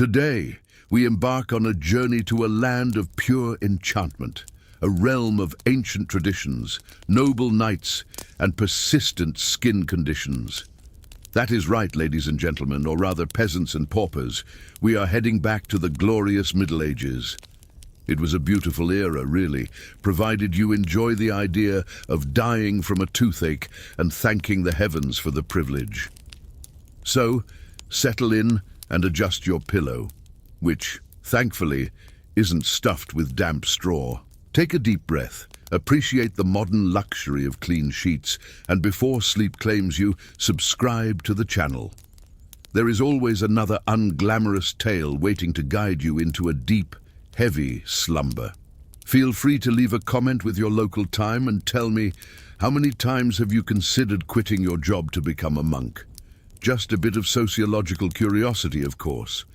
Today, we embark on a journey to a land of pure enchantment, a realm of ancient traditions, noble knights, and persistent skin conditions. That is right, ladies and gentlemen, or rather peasants and paupers. We are heading back to the glorious Middle Ages. It was a beautiful era, really, provided you enjoy the idea of dying from a toothache and thanking the heavens for the privilege. So, settle in and adjust your pillow, which, thankfully, isn't stuffed with damp straw. Take a deep breath, appreciate the modern luxury of clean sheets, and before sleep claims you, subscribe to the channel. There is always another unglamorous tale waiting to guide you into a deep, heavy slumber. Feel free to leave a comment with your local time and tell me, how many times have you considered quitting your job to become a monk? Just a bit of sociological curiosity, of course.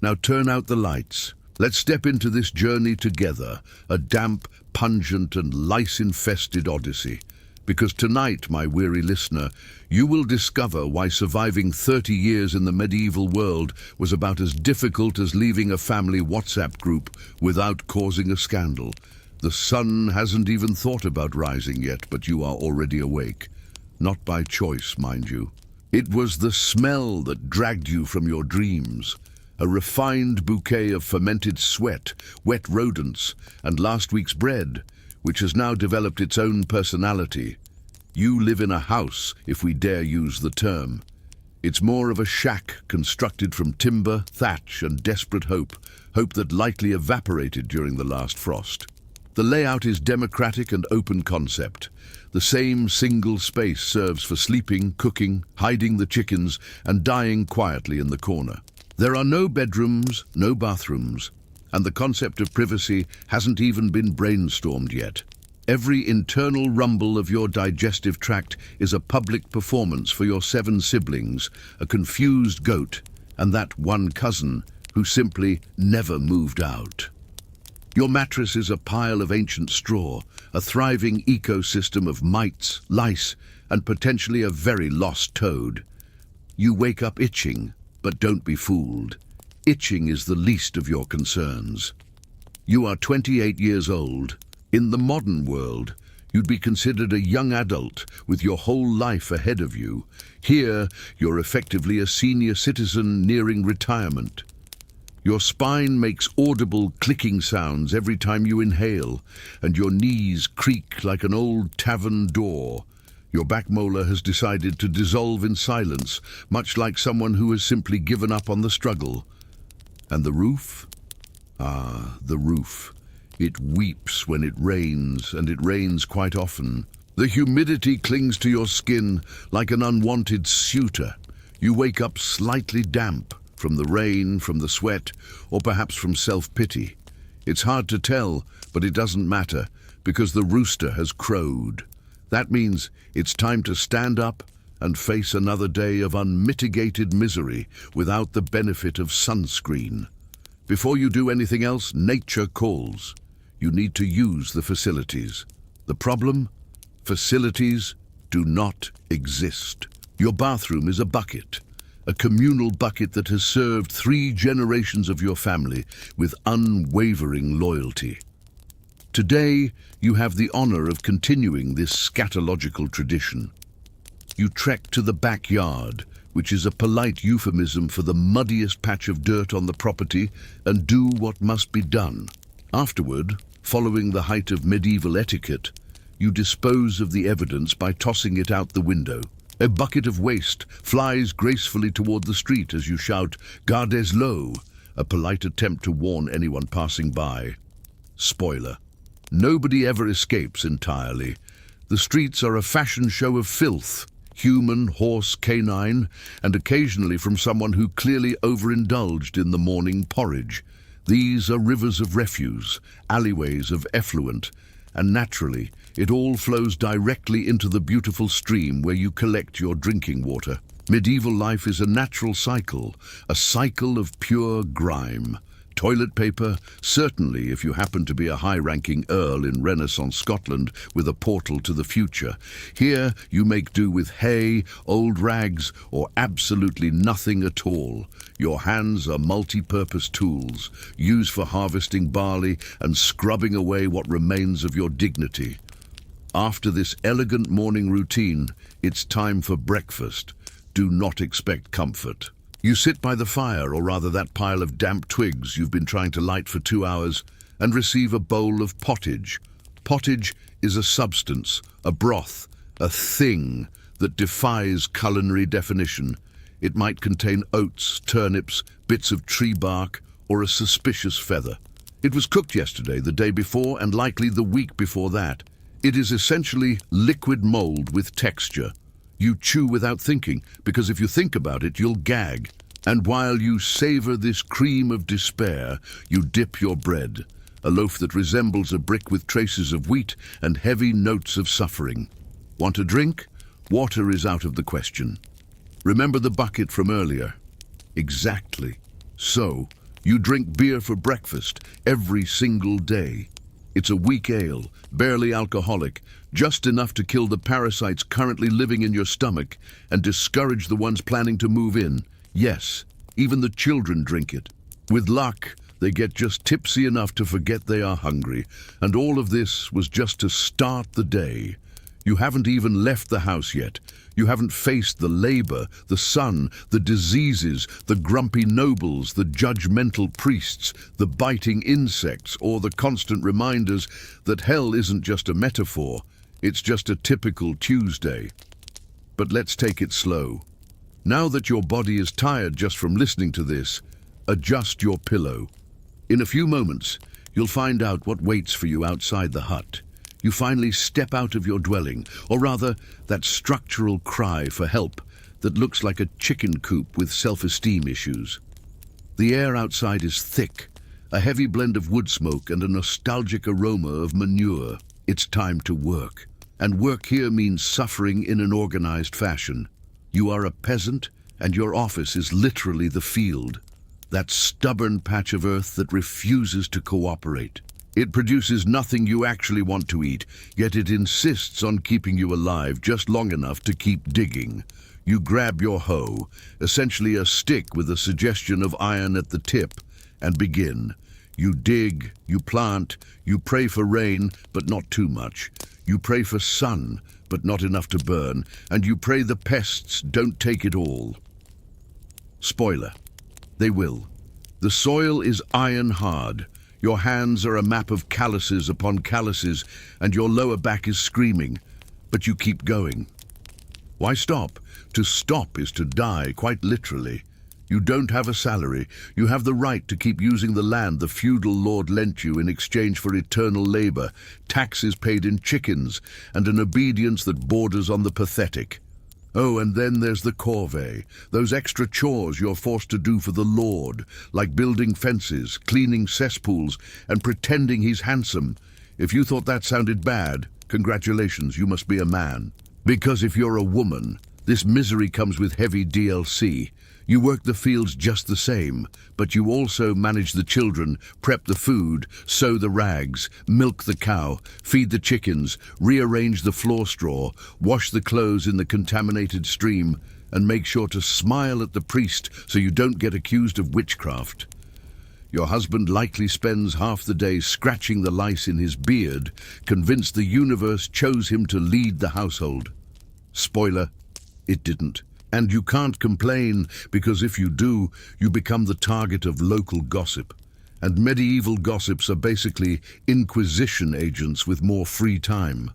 Now turn out the lights. Let's step into this journey together, a damp, pungent and lice-infested odyssey. Because tonight, my weary listener, you will discover why surviving 30 years in the medieval world was about as difficult as leaving a family WhatsApp group without causing a scandal. The sun hasn't even thought about rising yet, but you are already awake. Not by choice, mind you. It was the smell that dragged you from your dreams. A refined bouquet of fermented sweat, wet rodents, and last week's bread, which has now developed its own personality. You live in a house, if we dare use the term. It's more of a shack constructed from timber, thatch, and desperate hope that lightly evaporated during the last frost. The layout is democratic and open concept. The same single space serves for sleeping, cooking, hiding the chickens, and dying quietly in the corner. There are no bedrooms, no bathrooms, and the concept of privacy hasn't even been brainstormed yet. Every internal rumble of your digestive tract is a public performance for your 7 siblings, a confused goat, and that one cousin who simply never moved out. Your mattress is a pile of ancient straw, a thriving ecosystem of mites, lice, and potentially a very lost toad. You wake up itching, but don't be fooled. Itching is the least of your concerns. You are 28 years old. In the modern world, you'd be considered a young adult with your whole life ahead of you. Here, you're effectively a senior citizen nearing retirement. Your spine makes audible clicking sounds every time you inhale, and your knees creak like an old tavern door. Your back molar has decided to dissolve in silence, much like someone who has simply given up on the struggle. And the roof? Ah, the roof. It weeps when it rains, and it rains quite often. The humidity clings to your skin like an unwanted suitor. You wake up slightly damp, from the rain, from the sweat, or perhaps from self-pity. It's hard to tell, but it doesn't matter, because the rooster has crowed. That means it's time to stand up and face another day of unmitigated misery without the benefit of sunscreen. Before you do anything else, nature calls. You need to use the facilities. The problem? Facilities do not exist. Your bathroom is a bucket. A communal bucket that has served 3 generations of your family with unwavering loyalty. Today, you have the honor of continuing this scatological tradition. You trek to the backyard, which is a polite euphemism for the muddiest patch of dirt on the property, and do what must be done. Afterward, following the height of medieval etiquette, you dispose of the evidence by tossing it out the window. A bucket of waste flies gracefully toward the street as you shout, "Gardez l'eau," a polite attempt to warn anyone passing by. Spoiler. Nobody ever escapes entirely. The streets are a fashion show of filth, human, horse, canine, and occasionally from someone who clearly overindulged in the morning porridge. These are rivers of refuse, alleyways of effluent, and naturally, it all flows directly into the beautiful stream where you collect your drinking water. Medieval life is a natural cycle, a cycle of pure grime. Toilet paper? Certainly, if you happen to be a high-ranking earl in Renaissance Scotland with a portal to the future. Here, you make do with hay, old rags, or absolutely nothing at all. Your hands are multi-purpose tools, used for harvesting barley and scrubbing away what remains of your dignity. After this elegant morning routine, it's time for breakfast. Do not expect comfort. You sit by the fire, or rather that pile of damp twigs you've been trying to light for 2 hours, and receive a bowl of pottage. Pottage is a substance, a broth, a thing that defies culinary definition. It might contain oats, turnips, bits of tree bark, or a suspicious feather. It was cooked yesterday, the day before, and likely the week before that. It is essentially liquid mold with texture. You chew without thinking, because if you think about it, you'll gag. And while you savor this cream of despair, you dip your bread, a loaf that resembles a brick with traces of wheat and heavy notes of suffering. Want a drink? Water is out of the question. Remember the bucket from earlier? Exactly. So, you drink beer for breakfast every single day. It's a weak ale, barely alcoholic, just enough to kill the parasites currently living in your stomach and discourage the ones planning to move in. Yes, even the children drink it. With luck, they get just tipsy enough to forget they are hungry, and all of this was just to start the day. You haven't even left the house yet. You haven't faced the labor, the sun, the diseases, the grumpy nobles, the judgmental priests, the biting insects, or the constant reminders that hell isn't just a metaphor, it's just a typical Tuesday. But let's take it slow. Now that your body is tired just from listening to this, adjust your pillow. In a few moments, you'll find out what waits for you outside the hut. You finally step out of your dwelling, or rather, that structural cry for help that looks like a chicken coop with self-esteem issues. The air outside is thick, a heavy blend of wood smoke and a nostalgic aroma of manure. It's time to work. And work here means suffering in an organized fashion. You are a peasant, and your office is literally the field. That stubborn patch of earth that refuses to cooperate. It produces nothing you actually want to eat, yet it insists on keeping you alive just long enough to keep digging. You grab your hoe, essentially a stick with a suggestion of iron at the tip, and begin. You dig, you plant, you pray for rain, but not too much. You pray for sun, but not enough to burn, and you pray the pests don't take it all. Spoiler. They will. The soil is iron hard. Your hands are a map of calluses upon calluses, and your lower back is screaming, but you keep going. Why stop? To stop is to die, quite literally. You don't have a salary. You have the right to keep using the land the feudal lord lent you in exchange for eternal labor, taxes paid in chickens, and an obedience that borders on the pathetic. Oh, and then there's the corvée, those extra chores you're forced to do for the Lord, like building fences, cleaning cesspools, and pretending he's handsome. If you thought that sounded bad, congratulations, you must be a man. Because if you're a woman, this misery comes with heavy DLC. You work the fields just the same, but you also manage the children, prep the food, sew the rags, milk the cow, feed the chickens, rearrange the floor straw, wash the clothes in the contaminated stream, and make sure to smile at the priest so you don't get accused of witchcraft. Your husband likely spends half the day scratching the lice in his beard, convinced the universe chose him to lead the household. Spoiler, it didn't. And you can't complain, because if you do, you become the target of local gossip. And medieval gossips are basically inquisition agents with more free time.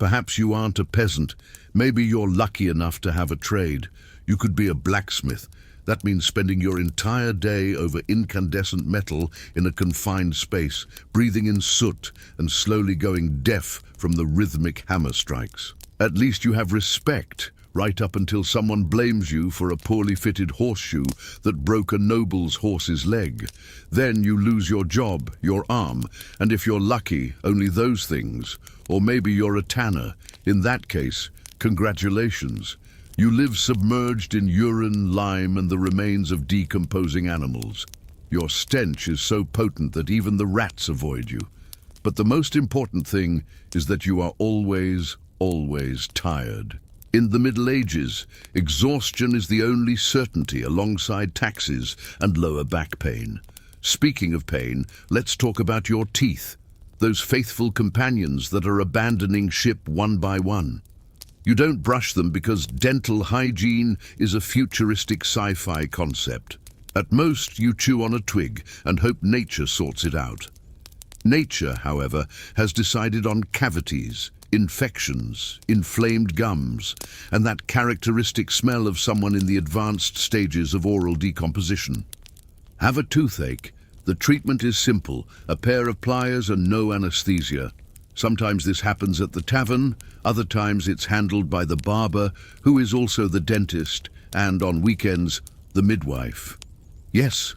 Perhaps you aren't a peasant. Maybe you're lucky enough to have a trade. You could be a blacksmith. That means spending your entire day over incandescent metal in a confined space, breathing in soot and slowly going deaf from the rhythmic hammer strikes. At least you have respect, right up until someone blames you for a poorly fitted horseshoe that broke a noble's horse's leg. Then you lose your job, your arm, and if you're lucky, only those things. Or maybe you're a tanner. In that case, congratulations. You live submerged in urine, lime, and the remains of decomposing animals. Your stench is so potent that even the rats avoid you. But the most important thing is that you are always, always tired. In the Middle Ages, exhaustion is the only certainty alongside taxes and lower back pain. Speaking of pain, let's talk about your teeth, those faithful companions that are abandoning ship one by one. You don't brush them because dental hygiene is a futuristic sci-fi concept. At most, you chew on a twig and hope nature sorts it out. Nature, however, has decided on cavities, infections, inflamed gums, and that characteristic smell of someone in the advanced stages of oral decomposition. Have a toothache? The treatment is simple, a pair of pliers and no anesthesia. Sometimes this happens at the tavern, other times it's handled by the barber, who is also the dentist, and on weekends, the midwife. Yes,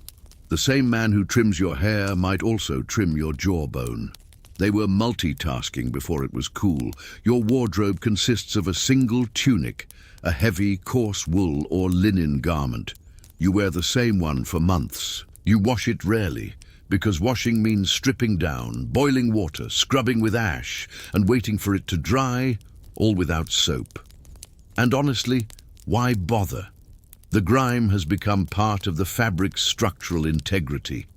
the same man who trims your hair might also trim your jawbone. They were multitasking before it was cool. Your wardrobe consists of a single tunic, a heavy, coarse wool or linen garment. You wear the same one for months. You wash it rarely, because washing means stripping down, boiling water, scrubbing with ash, and waiting for it to dry, all without soap. And honestly, why bother? The grime has become part of the fabric's structural integrity.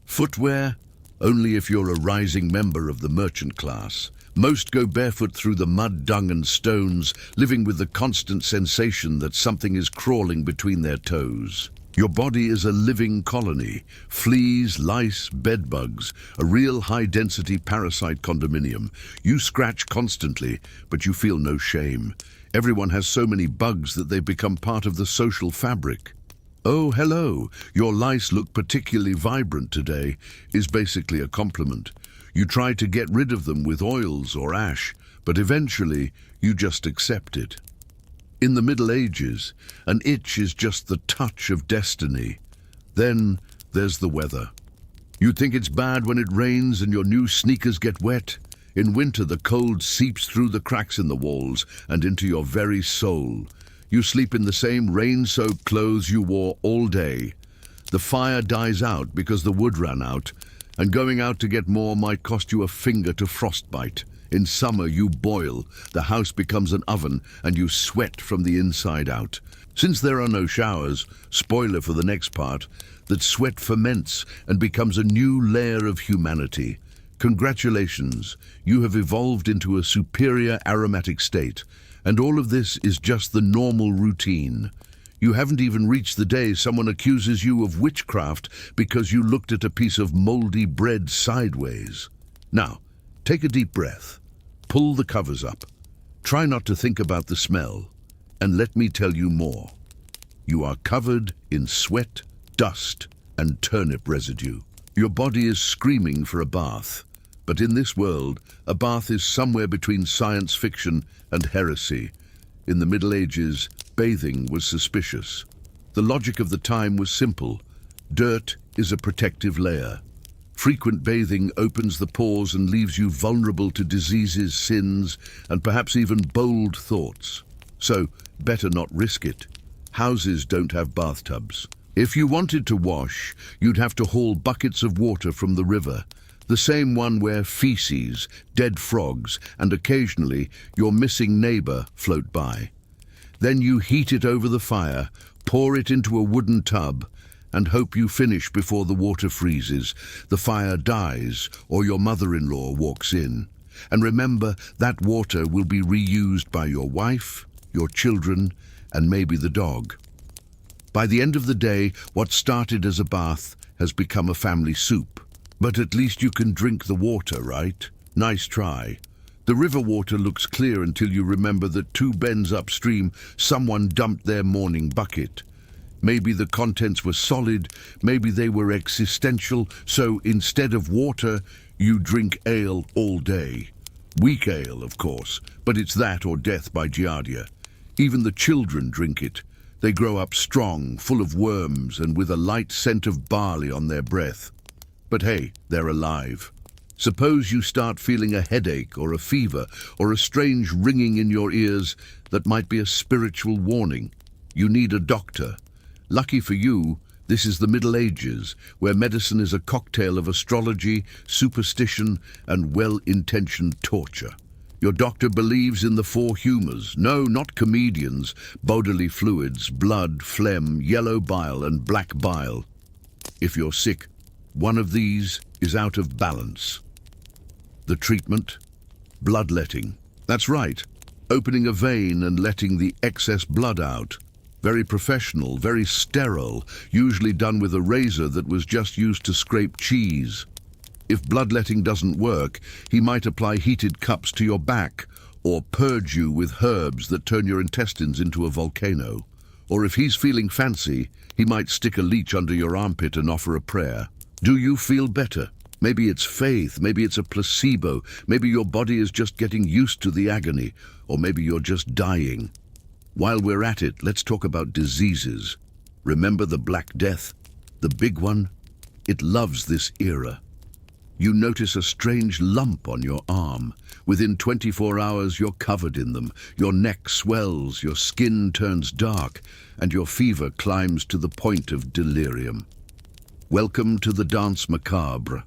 Footwear? Only if you're a rising member of the merchant class. Most go barefoot through the mud, dung and stones, living with the constant sensation that something is crawling between their toes. Your body is a living colony. Fleas, lice, bedbugs, a real high-density parasite condominium. You scratch constantly, but you feel no shame. Everyone has so many bugs that they've become part of the social fabric. "Oh, hello, your lice look particularly vibrant today," is basically a compliment. You try to get rid of them with oils or ash, but eventually you just accept it. In the Middle Ages, an itch is just the touch of destiny. Then there's the weather. You think it's bad when it rains and your new sneakers get wet. In winter, the cold seeps through the cracks in the walls and into your very soul. You sleep in the same rain-soaked clothes you wore all day. The fire dies out because the wood ran out, and going out to get more might cost you a finger to frostbite. In summer, you boil, the house becomes an oven, and you sweat from the inside out. Since there are no showers, spoiler for the next part, that sweat ferments and becomes a new layer of humanity. Congratulations, you have evolved into a superior aromatic state, and all of this is just the normal routine. You haven't even reached the day someone accuses you of witchcraft because you looked at a piece of moldy bread sideways. Now, take a deep breath. Pull the covers up. Try not to think about the smell. And let me tell you more. You are covered in sweat, dust, and turnip residue. Your body is screaming for a bath. But in this world, a bath is somewhere between science fiction and heresy. In the Middle Ages, bathing was suspicious. The logic of the time was simple. Dirt is a protective layer. Frequent bathing opens the pores and leaves you vulnerable to diseases, sins, and perhaps even bold thoughts. So, better not risk it. Houses don't have bathtubs. If you wanted to wash, you'd have to haul buckets of water from the river. The same one where feces, dead frogs, and occasionally your missing neighbor float by. Then you heat it over the fire, pour it into a wooden tub, and hope you finish before the water freezes, the fire dies, or your mother-in-law walks in. And remember, that water will be reused by your wife, your children, and maybe the dog. By the end of the day, what started as a bath has become a family soup. But at least you can drink the water, right? Nice try. The river water looks clear until you remember that 2 bends upstream, someone dumped their morning bucket. Maybe the contents were solid, maybe they were existential, so instead of water, you drink ale all day. Weak ale, of course, but it's that or death by Giardia. Even the children drink it. They grow up strong, full of worms, and with a light scent of barley on their breath. But hey, they're alive. Suppose you start feeling a headache or a fever or a strange ringing in your ears that might be a spiritual warning. You need a doctor. Lucky for you, This is the Middle Ages, where medicine is a cocktail of astrology, superstition, and well-intentioned torture. Your doctor believes in the four humours. No, not comedians. Bodily fluids, blood, phlegm, yellow bile, and black bile. If you're sick, one of these is out of balance. The treatment? Bloodletting. That's right. Opening a vein and letting the excess blood out. Very professional, very sterile, usually done with a razor that was just used to scrape cheese. If bloodletting doesn't work, he might apply heated cups to your back, or purge you with herbs that turn your intestines into a volcano. Or if he's feeling fancy, he might stick a leech under your armpit and offer a prayer. Do you feel better? Maybe it's faith, maybe it's a placebo, maybe your body is just getting used to the agony, or maybe you're just dying. While we're at it, let's talk about diseases. Remember the Black Death? The big one? It loves this era. You notice a strange lump on your arm. Within 24 hours, you're covered in them. Your neck swells, your skin turns dark, and your fever climbs to the point of delirium. Welcome to the dance macabre.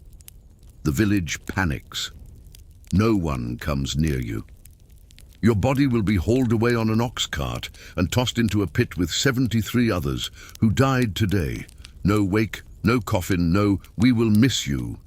The village panics. No one comes near you. Your body will be hauled away on an ox cart and tossed into a pit with 73 others who died today. No wake, no coffin, no "we will miss you."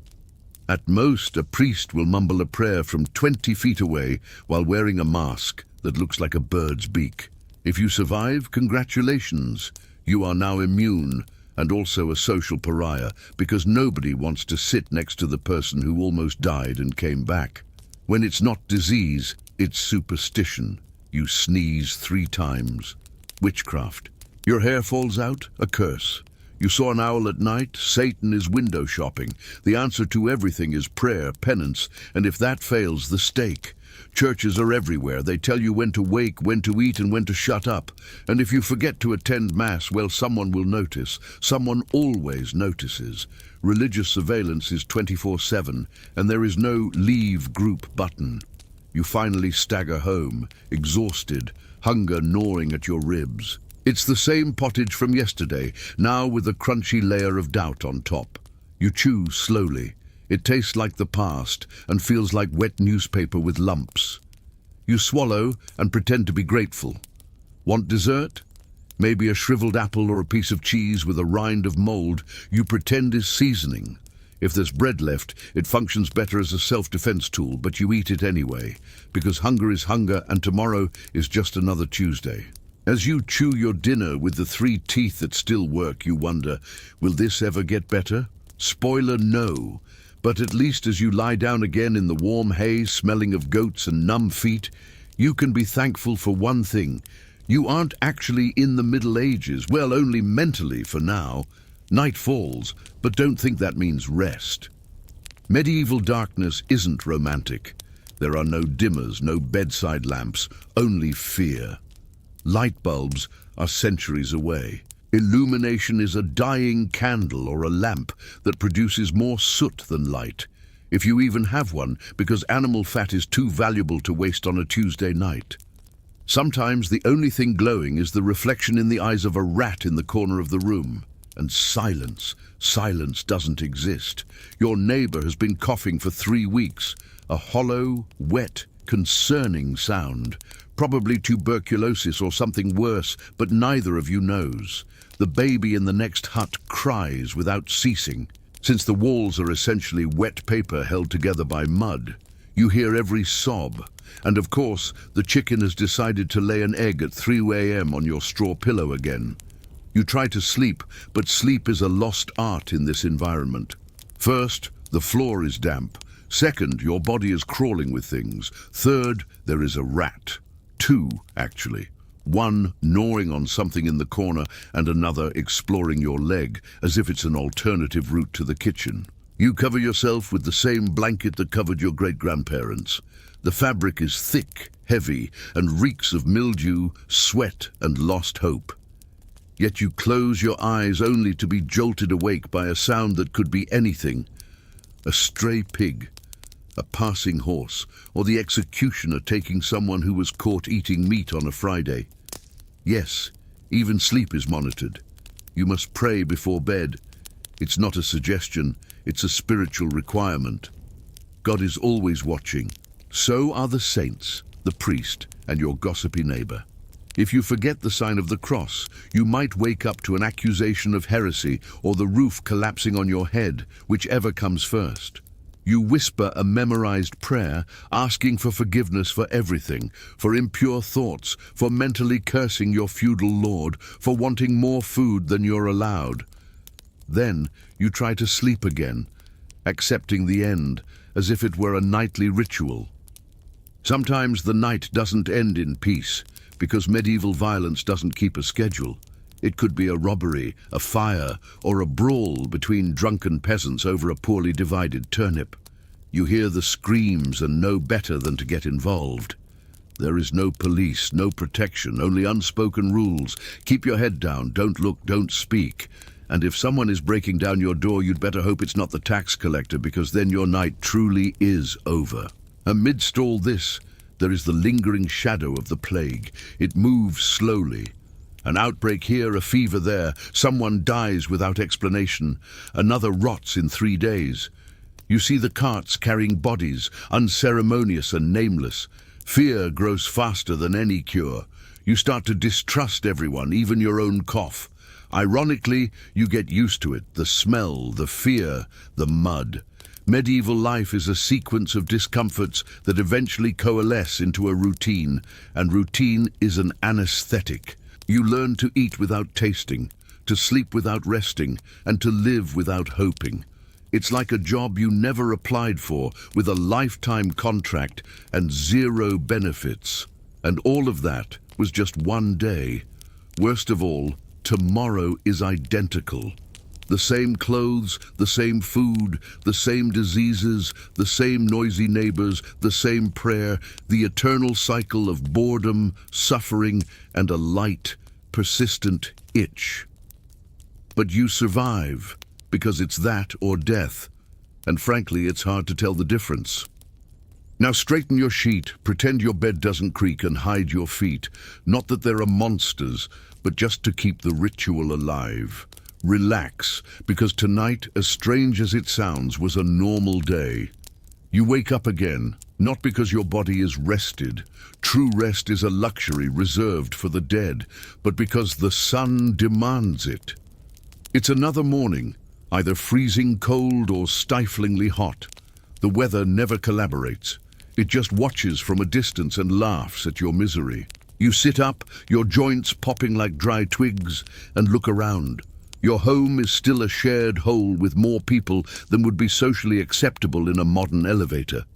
At most, a priest will mumble a prayer from 20 feet away while wearing a mask that looks like a bird's beak. If you survive, congratulations. You are now immune and also a social pariah, because nobody wants to sit next to the person who almost died and came back. When it's not disease, it's superstition. You sneeze 3 times. Witchcraft. Your hair falls out? A curse. You saw an owl at night? Satan is window shopping. The answer to everything is prayer, penance, and if that fails, the stake. Churches are everywhere. They tell you when to wake, when to eat, and when to shut up. And if you forget to attend Mass, well, someone will notice. Someone always notices. Religious surveillance is 24/7, and there is no leave group button. You finally stagger home, exhausted, hunger gnawing at your ribs. It's the same pottage from yesterday, now with a crunchy layer of doubt on top. You chew slowly. It tastes like the past and feels like wet newspaper with lumps. You swallow and pretend to be grateful. Want dessert? Maybe a shriveled apple or a piece of cheese with a rind of mold you pretend is seasoning. If there's bread left, it functions better as a self-defense tool, but you eat it anyway, because hunger is hunger and tomorrow is just another Tuesday. As you chew your dinner with the 3 teeth that still work, you wonder, will this ever get better? Spoiler, no. But at least as you lie down again in the warm hay, smelling of goats and numb feet, you can be thankful for one thing. You aren't actually in the Middle Ages, well, only mentally for now. Night falls, but don't think that means rest. Medieval darkness isn't romantic. There are no dimmers, no bedside lamps, only fear. Light bulbs are centuries away. Illumination is a dying candle or a lamp that produces more soot than light, if you even have one, because animal fat is too valuable to waste on a Tuesday night. Sometimes the only thing glowing is the reflection in the eyes of a rat in the corner of the room. And silence. Silence doesn't exist. Your neighbor has been coughing for 3 weeks. A hollow, wet, concerning sound. Probably tuberculosis or something worse, but neither of you knows. The baby in the next hut cries without ceasing. Since the walls are essentially wet paper held together by mud, you hear every sob. And of course, the chicken has decided to lay an egg at 3 a.m. on your straw pillow again. You try to sleep, but sleep is a lost art in this environment. First, the floor is damp. Second, your body is crawling with things. Third, there is a rat. 2, actually. One gnawing on something in the corner and another exploring your leg, as if it's an alternative route to the kitchen. You cover yourself with the same blanket that covered your great-grandparents. The fabric is thick, heavy, and reeks of mildew, sweat, and lost hope. Yet you close your eyes only to be jolted awake by a sound that could be anything. A stray pig, a passing horse, or the executioner taking someone who was caught eating meat on a Friday. Yes, even sleep is monitored. You must pray before bed. It's not a suggestion, it's a spiritual requirement. God is always watching. So are the saints, the priest, and your gossipy neighbor. If you forget the sign of the cross, you might wake up to an accusation of heresy or the roof collapsing on your head, whichever comes first. You whisper a memorized prayer, asking for forgiveness for everything, for impure thoughts, for mentally cursing your feudal lord, for wanting more food than you're allowed. Then you try to sleep again, accepting the end, as if it were a nightly ritual. Sometimes the night doesn't end in peace, because medieval violence doesn't keep a schedule. It could be a robbery, a fire, or a brawl between drunken peasants over a poorly divided turnip. You hear the screams and know better than to get involved. There is no police, no protection, only unspoken rules. Keep your head down, don't look, don't speak. And if someone is breaking down your door, you'd better hope it's not the tax collector, because then your night truly is over. Amidst all this, there is the lingering shadow of the plague. It moves slowly. An outbreak here, a fever there. Someone dies without explanation. Another rots in 3 days. You see the carts carrying bodies, unceremonious and nameless. Fear grows faster than any cure. You start to distrust everyone, even your own cough. Ironically, you get used to it, the smell, the fear, the mud. Medieval life is a sequence of discomforts that eventually coalesce into a routine, and routine is an anesthetic. You learn to eat without tasting, to sleep without resting, and to live without hoping. It's like a job you never applied for, with a lifetime contract and 0 benefits. And all of that was just one day. Worst of all, tomorrow is identical. The same clothes, the same food, the same diseases, the same noisy neighbors, the same prayer, the eternal cycle of boredom, suffering, and a light, persistent itch. But you survive, because it's that or death, and frankly, it's hard to tell the difference. Now straighten your sheet, pretend your bed doesn't creak, and hide your feet. Not that there are monsters, but just to keep the ritual alive. Relax, because tonight, as strange as it sounds, was a normal day. You wake up again, not because your body is rested. True rest is a luxury reserved for the dead, but because the sun demands it. It's another morning, either freezing cold or stiflingly hot. The weather never collaborates. It just watches from a distance and laughs at your misery. You sit up, your joints popping like dry twigs, and look around. Your home is still a shared whole with more people than would be socially acceptable in a modern elevator.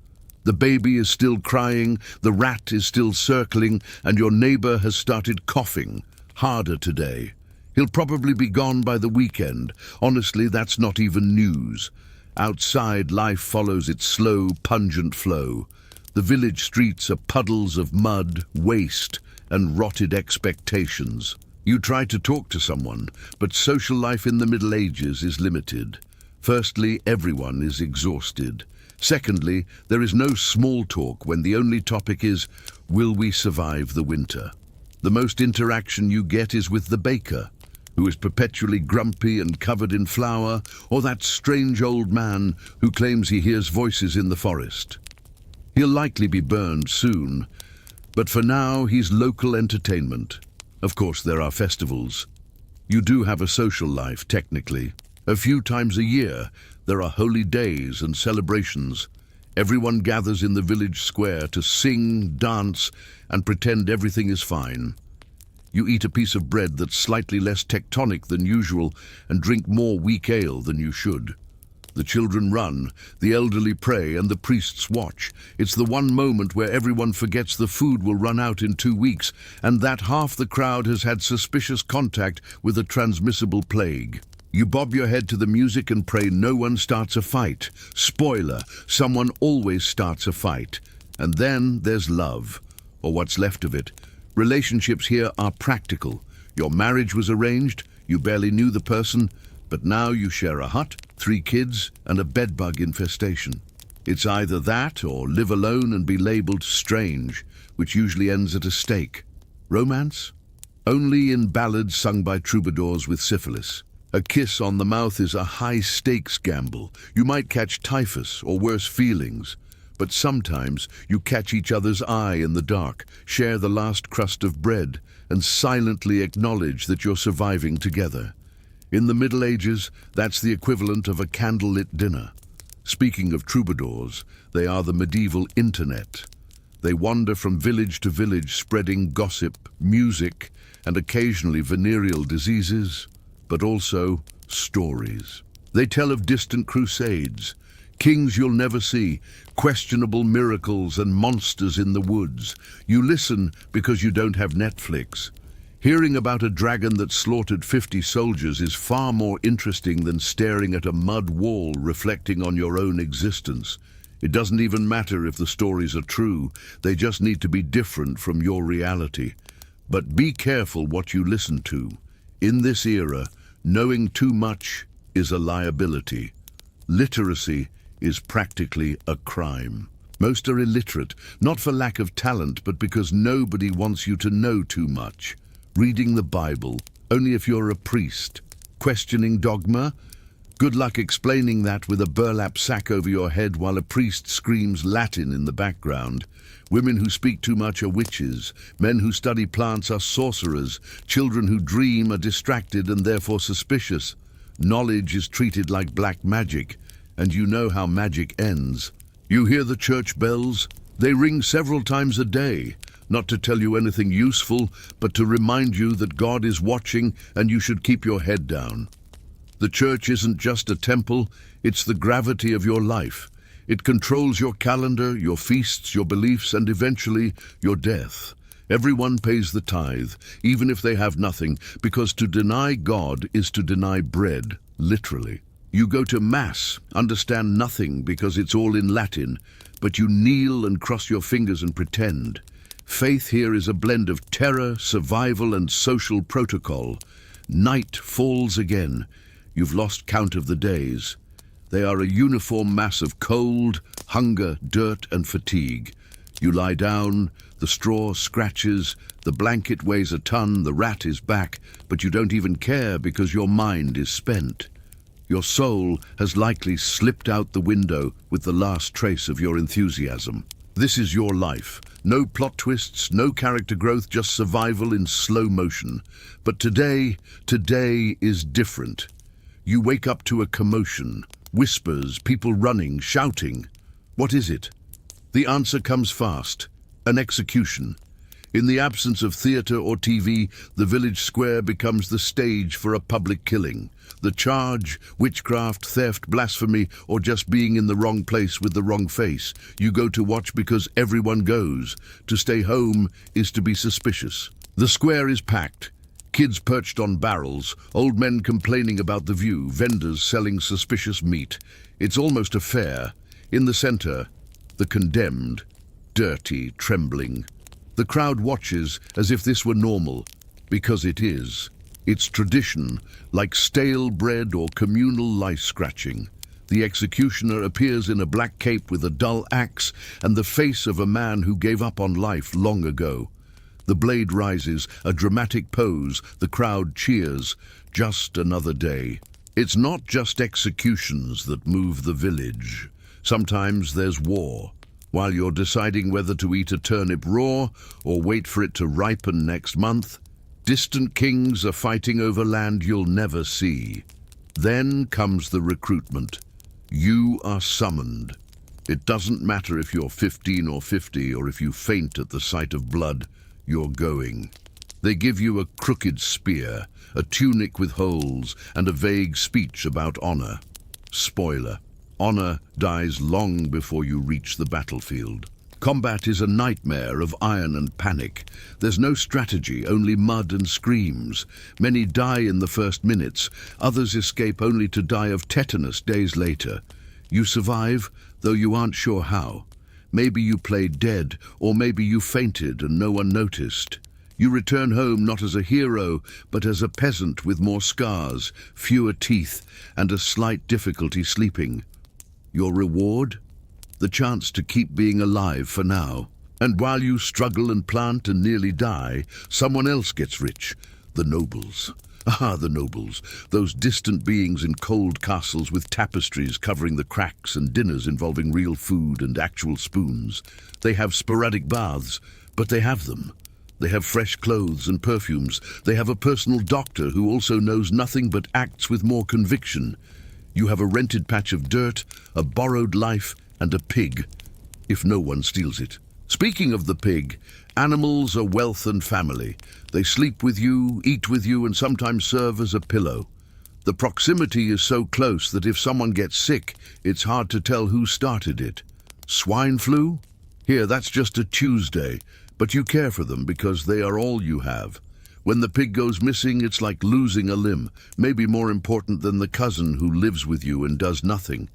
The baby is still crying, the rat is still circling, and your neighbor has started coughing, harder today. He'll probably be gone by the weekend. Honestly, that's not even news. Outside, life follows its slow, pungent flow. The village streets are puddles of mud, waste, and rotted expectations. You try to talk to someone, but social life in the Middle Ages is limited. Firstly, everyone is exhausted. Secondly, there is no small talk when the only topic is, will we survive the winter? The most interaction you get is with the baker, who is perpetually grumpy and covered in flour, or that strange old man who claims he hears voices in the forest. He'll likely be burned soon, but for now he's local entertainment. Of course, there are festivals. You do have a social life, technically. A few times a year, there are holy days and celebrations. Everyone gathers in the village square to sing, dance, and pretend everything is fine. You eat a piece of bread that's slightly less tectonic than usual and drink more weak ale than you should. The children run, the elderly pray, and the priests watch. It's the one moment where everyone forgets the food will run out in 2 weeks, and that half the crowd has had suspicious contact with a transmissible plague. You bob your head to the music and pray no one starts a fight. Spoiler, someone always starts a fight. And then there's love, or what's left of it. Relationships here are practical. Your marriage was arranged, you barely knew the person, but now you share a hut, 3 kids, and a bedbug infestation. It's either that or live alone and be labeled strange, which usually ends at a stake. Romance? only in ballads sung by troubadours with syphilis. A kiss on the mouth is a high-stakes gamble. You might catch typhus or worse feelings, but sometimes you catch each other's eye in the dark, share the last crust of bread, and silently acknowledge that you're surviving together. In the Middle Ages, that's the equivalent of a candlelit dinner. Speaking of troubadours, they are the medieval internet. They wander from village to village, spreading gossip, music, and occasionally venereal diseases, but also stories. They tell of distant crusades, kings you'll never see, questionable miracles and monsters in the woods. You listen because you don't have Netflix. Hearing about a dragon that slaughtered 50 soldiers is far more interesting than staring at a mud wall reflecting on your own existence. It doesn't even matter if the stories are true, they just need to be different from your reality. But be careful what you listen to. In this era, knowing too much is a liability. Literacy is practically a crime. Most are illiterate, not for lack of talent, but because nobody wants you to know too much. Reading the Bible, only if you're a priest. Questioning dogma? Good luck explaining that with a burlap sack over your head while a priest screams Latin in the background. Women who speak too much are witches. Men who study plants are sorcerers. Children who dream are distracted and therefore suspicious. Knowledge is treated like black magic, and you know how magic ends. You hear the church bells? They ring several times a day, not to tell you anything useful, but to remind you that God is watching and you should keep your head down. The church isn't just a temple, it's the gravity of your life. It controls your calendar, your feasts, your beliefs, and eventually your death. Everyone pays the tithe, even if they have nothing, because to deny God is to deny bread, literally. You go to Mass, understand nothing because it's all in Latin, but you kneel and cross your fingers and pretend. Faith here is a blend of terror, survival, and social protocol. Night falls again. You've lost count of the days. They are a uniform mass of cold, hunger, dirt, and fatigue. You lie down, the straw scratches, the blanket weighs a ton, the rat is back, but you don't even care because your mind is spent. Your soul has likely slipped out the window with the last trace of your enthusiasm. This is your life. No plot twists, no character growth, just survival in slow motion. But today is different. You wake up to a commotion, whispers, people running, shouting. What is it? The answer comes fast. An execution. In the absence of theatre or TV, the village square becomes the stage for a public killing. The charge, witchcraft, theft, blasphemy, or just being in the wrong place with the wrong face. You go to watch because everyone goes. To stay home is to be suspicious. The square is packed. Kids perched on barrels, old men complaining about the view, vendors selling suspicious meat. It's almost a fair. In the center, the condemned, dirty, trembling. The crowd watches as if this were normal, because it is. It's tradition, like stale bread or communal lice scratching. The executioner appears in a black cape with a dull axe and the face of a man who gave up on life long ago. The blade rises, a dramatic pose, the crowd cheers. Just another day. It's not just executions that move the village. Sometimes there's war. While you're deciding whether to eat a turnip raw or wait for it to ripen next month, distant kings are fighting over land you'll never see. Then comes the recruitment. You are summoned. It doesn't matter if you're 15 or 50 or if you faint at the sight of blood, you're going. They give you a crooked spear, a tunic with holes, and a vague speech about honor. Spoiler. Honor dies long before you reach the battlefield. Combat is a nightmare of iron and panic. There's no strategy, only mud and screams. Many die in the first minutes. Others escape only to die of tetanus days later. You survive, though you aren't sure how. Maybe you played dead, or maybe you fainted and no one noticed. You return home not as a hero, but as a peasant with more scars, fewer teeth, and a slight difficulty sleeping. Your reward? The chance to keep being alive for now. And while you struggle and plant and nearly die, someone else gets rich. The nobles. Ah, the nobles. Those distant beings in cold castles with tapestries covering the cracks and dinners involving real food and actual spoons. They have sporadic baths, but they have them. They have fresh clothes and perfumes. They have a personal doctor who also knows nothing but acts with more conviction. You have a rented patch of dirt, a borrowed life, and a pig, if no one steals it. Speaking of the pig, animals are wealth and family. They sleep with you, eat with you, and sometimes serve as a pillow. The proximity is so close that if someone gets sick, it's hard to tell who started it. Swine flu? Here, that's just a Tuesday, but you care for them because they are all you have. When the pig goes missing, it's like losing a limb, maybe more important than the cousin who lives with you and does nothing.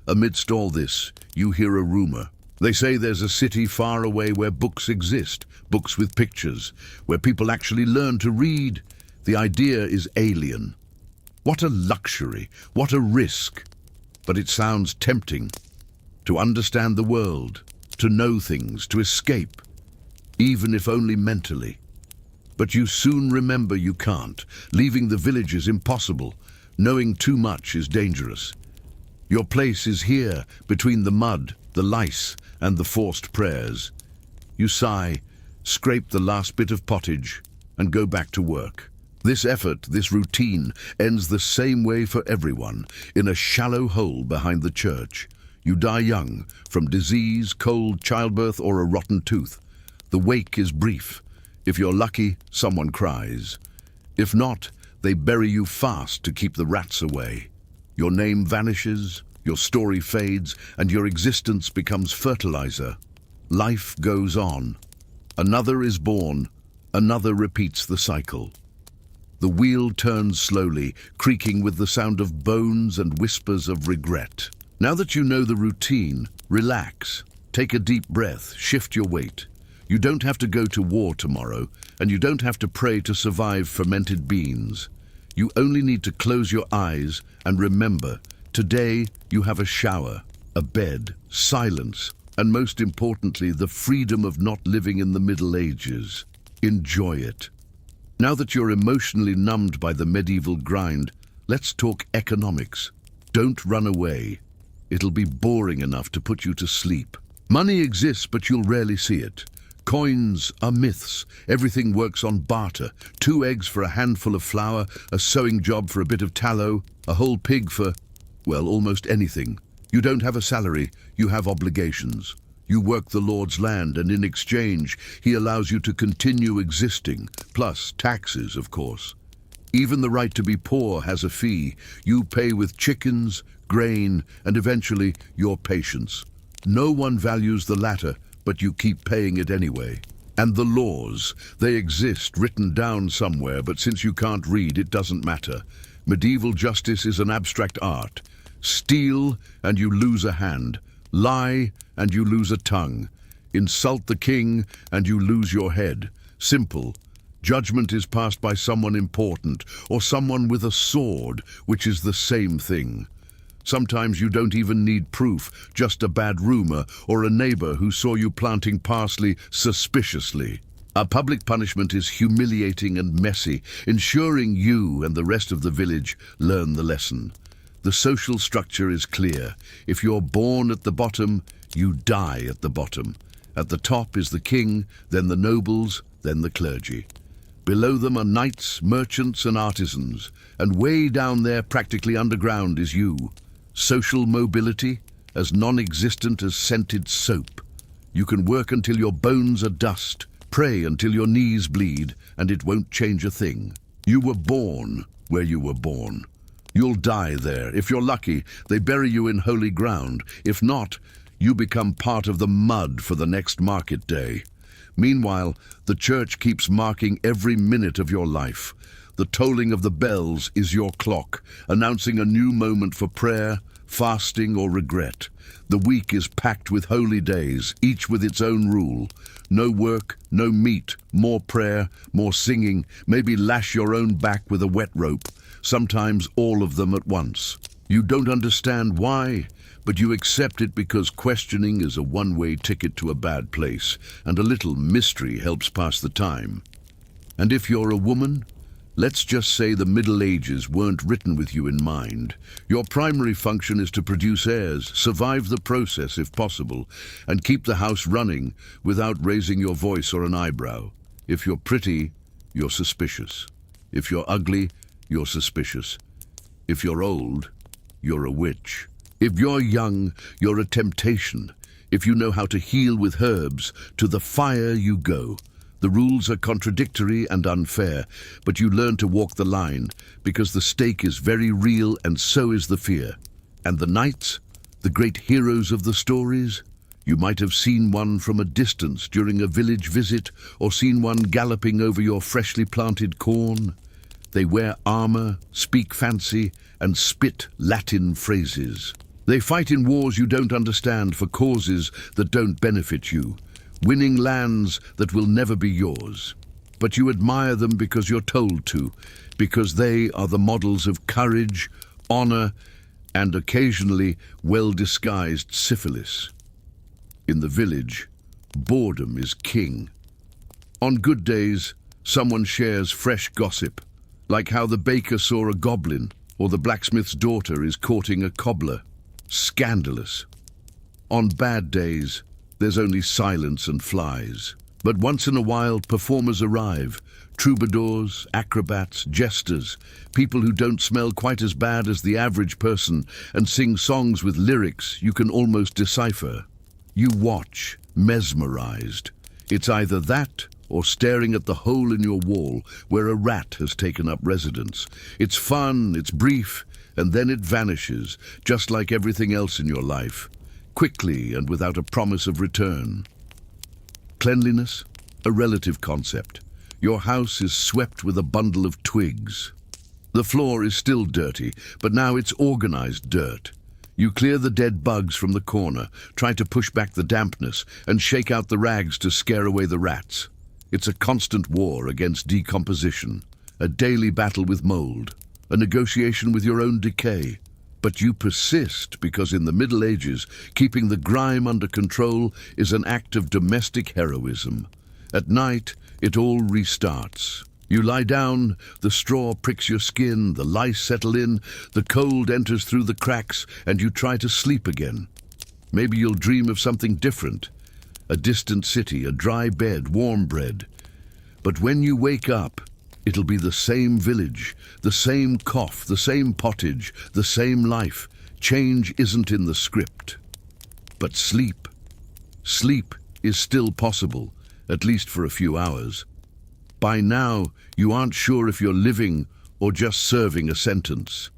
Amidst all this, you hear a rumor. They say there's a city far away where books exist, books with pictures, where people actually learn to read. The idea is alien. What a luxury, what a risk. But it sounds tempting. To understand the world, to know things, to escape, even if only mentally. But you soon remember you can't. Leaving the village is impossible. Knowing too much is dangerous. Your place is here, between the mud, the lice, and the forced prayers. You sigh, scrape the last bit of pottage, and go back to work. This effort, this routine, ends the same way for everyone, in a shallow hole behind the church. You die young, from disease, cold, childbirth, or a rotten tooth. The wake is brief. If you're lucky, someone cries. If not, they bury you fast to keep the rats away. Your name vanishes, your story fades, and your existence becomes fertilizer. Life goes on. Another is born, another repeats the cycle. The wheel turns slowly, creaking with the sound of bones and whispers of regret. Now that you know the routine, relax. Take a deep breath, shift your weight. You don't have to go to war tomorrow, and you don't have to pray to survive fermented beans. You only need to close your eyes and remember, today you have a shower, a bed, silence, and most importantly, the freedom of not living in the Middle Ages. Enjoy it. Now that you're emotionally numbed by the medieval grind, let's talk economics. Don't run away. It'll be boring enough to put you to sleep. Money exists, but you'll rarely see it. Coins are myths. Everything works on barter. 2 eggs for a handful of flour, a sewing job for a bit of tallow, a whole pig for, well, almost anything. You don't have a salary, you have obligations. You work the Lord's land, and in exchange, he allows you to continue existing, plus taxes, of course. Even the right to be poor has a fee. You pay with chickens, grain, and eventually your patience. No one values the latter, but you keep paying it anyway. And the laws, they exist written down somewhere, but since you can't read, it doesn't matter. Medieval justice is an abstract art. Steal, and you lose a hand. Lie, and you lose a tongue. Insult the king, and you lose your head. Simple. Judgment is passed by someone important, or someone with a sword, which is the same thing. Sometimes you don't even need proof, just a bad rumor or a neighbor who saw you planting parsley suspiciously. A public punishment is humiliating and messy, ensuring you and the rest of the village learn the lesson. The social structure is clear. If you're born at the bottom, you die at the bottom. At the top is the king, then the nobles, then the clergy. Below them are knights, merchants, and artisans, and way down there, practically underground, is you. Social mobility, as non-existent as scented soap. You can work until your bones are dust, pray until your knees bleed, and it won't change a thing. You were born where you were born. You'll die there. If you're lucky, they bury you in holy ground. If not, you become part of the mud for the next market day. Meanwhile, the church keeps marking every minute of your life. The tolling of the bells is your clock, announcing a new moment for prayer, fasting, or regret. The week is packed with holy days, each with its own rule. No work, no meat, more prayer, more singing, maybe lash your own back with a wet rope, sometimes all of them at once. You don't understand why, but you accept it because questioning is a one-way ticket to a bad place, and a little mystery helps pass the time. And if you're a woman, let's just say the Middle Ages weren't written with you in mind. Your primary function is to produce heirs, survive the process if possible, and keep the house running without raising your voice or an eyebrow. If you're pretty, you're suspicious. If you're ugly, you're suspicious. If you're old, you're a witch. If you're young, you're a temptation. If you know how to heal with herbs, to the fire you go. The rules are contradictory and unfair, but you learn to walk the line because the stake is very real and so is the fear. And the knights, the great heroes of the stories, you might have seen one from a distance during a village visit or seen one galloping over your freshly planted corn. They wear armor, speak fancy, and spit Latin phrases. They fight in wars you don't understand for causes that don't benefit you, winning lands that will never be yours. But you admire them because you're told to, because they are the models of courage, honor, and occasionally well-disguised syphilis. In the village, boredom is king. On good days, someone shares fresh gossip, like how the baker saw a goblin or the blacksmith's daughter is courting a cobbler. Scandalous. On bad days, there's only silence and flies. But once in a while, performers arrive. Troubadours, acrobats, jesters, people who don't smell quite as bad as the average person and sing songs with lyrics you can almost decipher. You watch, mesmerized. It's either that or staring at the hole in your wall where a rat has taken up residence. It's fun, it's brief, and then it vanishes, just like everything else in your life, quickly and without a promise of return. Cleanliness, a relative concept. Your house is swept with a bundle of twigs. The floor is still dirty, but now it's organized dirt. You clear the dead bugs from the corner, try to push back the dampness, and shake out the rags to scare away the rats. It's a constant war against decomposition, a daily battle with mold, a negotiation with your own decay. But you persist because in the Middle Ages, keeping the grime under control is an act of domestic heroism. At night, it all restarts. You lie down, the straw pricks your skin, the lice settle in, the cold enters through the cracks, and you try to sleep again. Maybe you'll dream of something different, a distant city, a dry bed, warm bread. But when you wake up, it'll be the same village, the same cough, the same pottage, the same life. Change isn't in the script. But sleep. Sleep is still possible, at least for a few hours. By now, you aren't sure if you're living or just serving a sentence.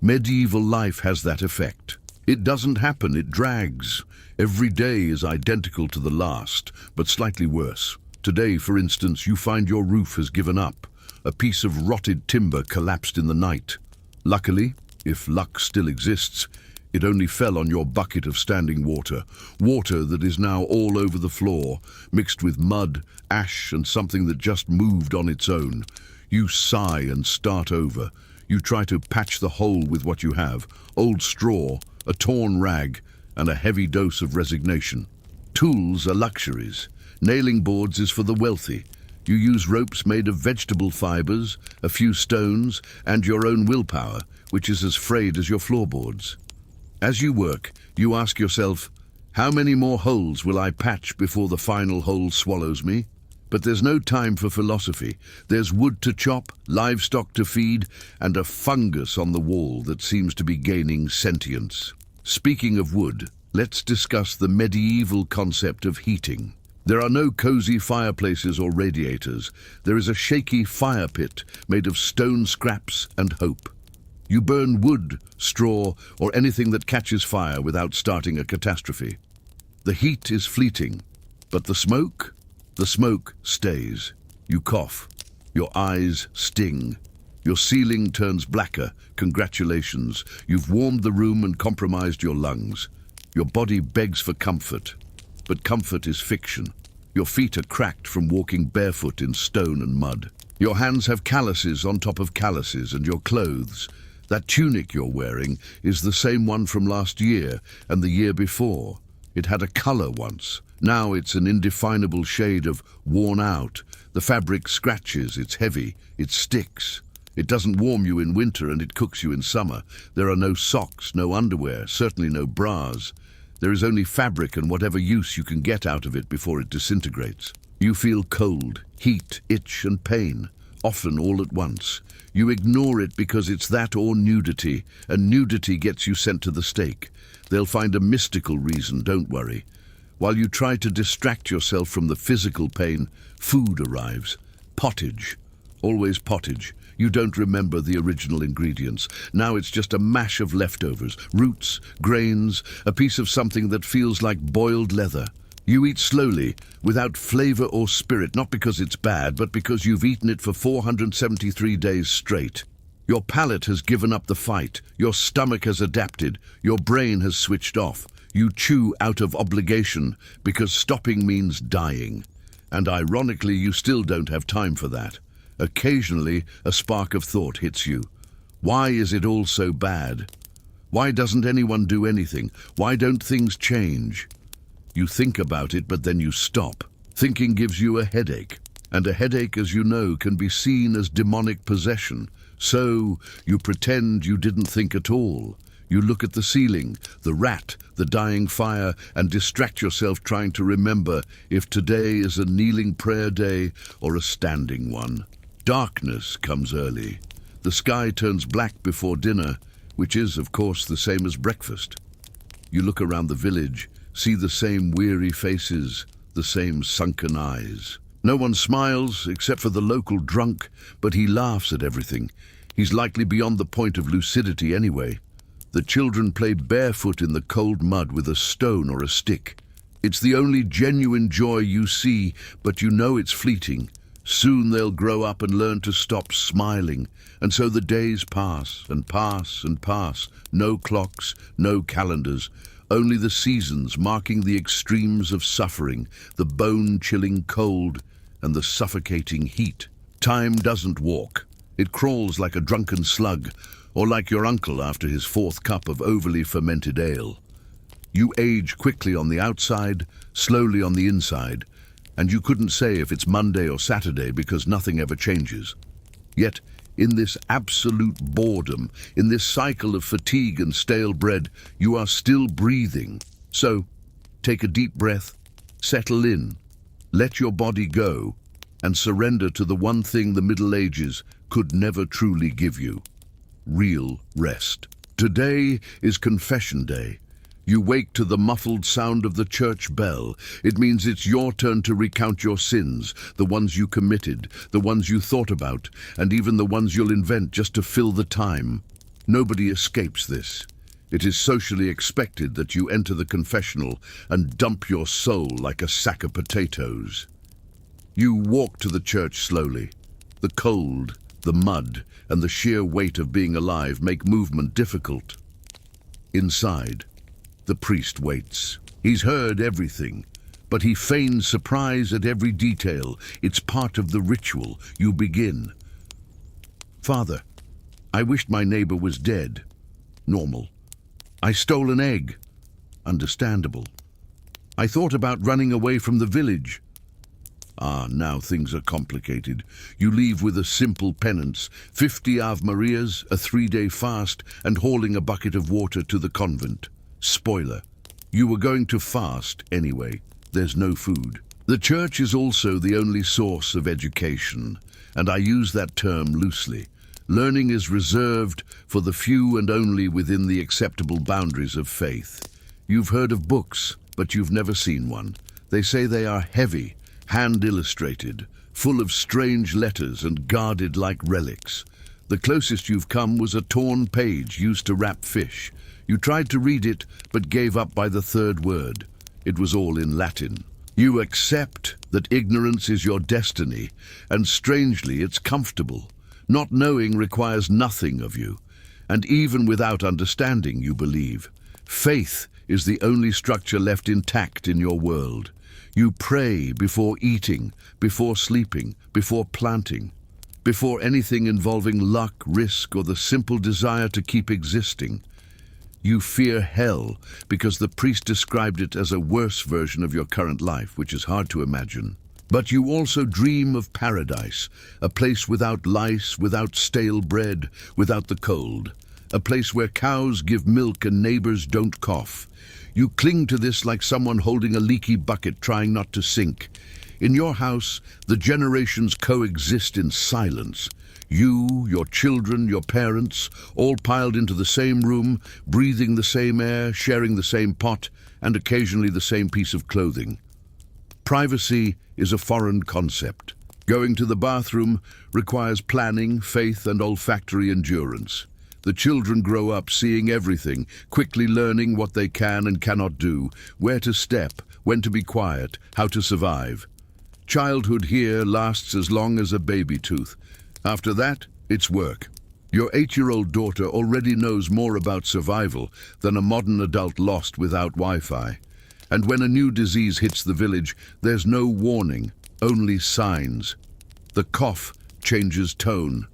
Medieval life has that effect. It doesn't happen, it drags. Every day is identical to the last, but slightly worse. Today, for instance, you find your roof has given up. A piece of rotted timber collapsed in the night. Luckily, if luck still exists, it only fell on your bucket of standing water, water that is now all over the floor, mixed with mud, ash, and something that just moved on its own. You sigh and start over. You try to patch the hole with what you have, old straw, a torn rag, and a heavy dose of resignation. Tools are luxuries. Nailing boards is for the wealthy. You use ropes made of vegetable fibers, a few stones, and your own willpower, which is as frayed as your floorboards. As you work, you ask yourself, how many more holes will I patch before the final hole swallows me? But there's no time for philosophy. There's wood to chop, livestock to feed, and a fungus on the wall that seems to be gaining sentience. Speaking of wood, let's discuss the medieval concept of heating. There are no cozy fireplaces or radiators. There is a shaky fire pit made of stone scraps and hope. You burn wood, straw, or anything that catches fire without starting a catastrophe. The heat is fleeting, but the smoke stays. You cough, your eyes sting, your ceiling turns blacker. Congratulations, you've warmed the room and compromised your lungs. Your body begs for comfort, but comfort is fiction. Your feet are cracked from walking barefoot in stone and mud. Your hands have calluses on top of calluses, and your clothes, That tunic you're wearing is the same one from last year and the year before. It had a color once. Now it's an indefinable shade of worn out. The fabric scratches, it's heavy, it sticks. It doesn't warm you in winter and it cooks you in summer. There are no socks, no underwear, certainly no bras. There is only fabric and whatever use you can get out of it before it disintegrates. You feel cold, heat, itch and pain, often all at once. You ignore it because it's that or nudity, and nudity gets you sent to the stake. They'll find a mystical reason, don't worry. While you try to distract yourself from the physical pain, food arrives. Pottage. Always pottage. You don't remember the original ingredients. Now it's just a mash of leftovers, roots, grains, a piece of something that feels like boiled leather. You eat slowly, without flavor or spirit, not because it's bad, but because you've eaten it for 473 days straight. Your palate has given up the fight, your stomach has adapted, your brain has switched off. You chew out of obligation, because stopping means dying. And ironically, you still don't have time for that. Occasionally, a spark of thought hits you. Why is it all so bad? Why doesn't anyone do anything? Why don't things change? You think about it, but then you stop. Thinking gives you a headache. And a headache, as you know, can be seen as demonic possession. So, you pretend you didn't think at all. You look at the ceiling, the rat, the dying fire, and distract yourself trying to remember if today is a kneeling prayer day or a standing one. Darkness comes early. The sky turns black before dinner, which is, of course, the same as breakfast. You look around the village, see the same weary faces, the same sunken eyes. No one smiles, except for the local drunk, but he laughs at everything. He's likely beyond the point of lucidity anyway. The children play barefoot in the cold mud with a stone or a stick. It's the only genuine joy you see, but you know it's fleeting. Soon they'll grow up and learn to stop smiling, and so the days pass and pass and pass. No clocks, no calendars, only the seasons marking the extremes of suffering, the bone-chilling cold and the suffocating heat. Time doesn't walk. It crawls like a drunken slug, or like your uncle after his fourth cup of overly fermented ale. You age quickly on the outside, slowly on the inside, and you couldn't say if it's Monday or Saturday because nothing ever changes. Yet, in this absolute boredom, in this cycle of fatigue and stale bread, you are still breathing. So, take a deep breath, settle in, let your body go, and surrender to the one thing the Middle Ages could never truly give you: real rest. Today is Confession Day. You wake to the muffled sound of the church bell. It means it's your turn to recount your sins, the ones you committed, the ones you thought about, and even the ones you'll invent just to fill the time. Nobody escapes this. It is socially expected that you enter the confessional and dump your soul like a sack of potatoes. You walk to the church slowly. The cold, the mud, and the sheer weight of being alive make movement difficult. Inside, the priest waits. He's heard everything, but he feigns surprise at every detail. It's part of the ritual. You begin. Father, I wished my neighbor was dead. Normal. I stole an egg. Understandable. I thought about running away from the village. Ah, now things are complicated. You leave with a simple penance, 50 Ave Marias, a 3-day fast, and hauling a bucket of water to the convent. Spoiler, you were going to fast anyway. There's no food. The church is also the only source of education, and I use that term loosely. Learning is reserved for the few and only within the acceptable boundaries of faith. You've heard of books, but you've never seen one. They say they are heavy, hand-illustrated, full of strange letters and guarded like relics. The closest you've come was a torn page used to wrap fish. You tried to read it, but gave up by the third word. It was all in Latin. You accept that ignorance is your destiny, and strangely, it's comfortable. Not knowing requires nothing of you, and even without understanding, you believe. Faith is the only structure left intact in your world. You pray before eating, before sleeping, before planting. before anything involving luck, risk, or the simple desire to keep existing. You fear hell because the priest described it as a worse version of your current life, which is hard to imagine. But you also dream of paradise, a place without lice, without stale bread, without the cold, a place where cows give milk and neighbors don't cough. You cling to this like someone holding a leaky bucket trying not to sink. In your house, the generations coexist in silence. You, your children, your parents, all piled into the same room, breathing the same air, sharing the same pot, and occasionally the same piece of clothing. Privacy is a foreign concept. Going to the bathroom requires planning, faith, and olfactory endurance. The children grow up seeing everything, quickly learning what they can and cannot do, where to step, when to be quiet, how to survive. Childhood here lasts as long as a baby tooth. After that, it's work. Your 8-year-old daughter already knows more about survival than a modern adult lost without Wi-Fi. And when a new disease hits the village, there's no warning, only signs. The cough changes tone.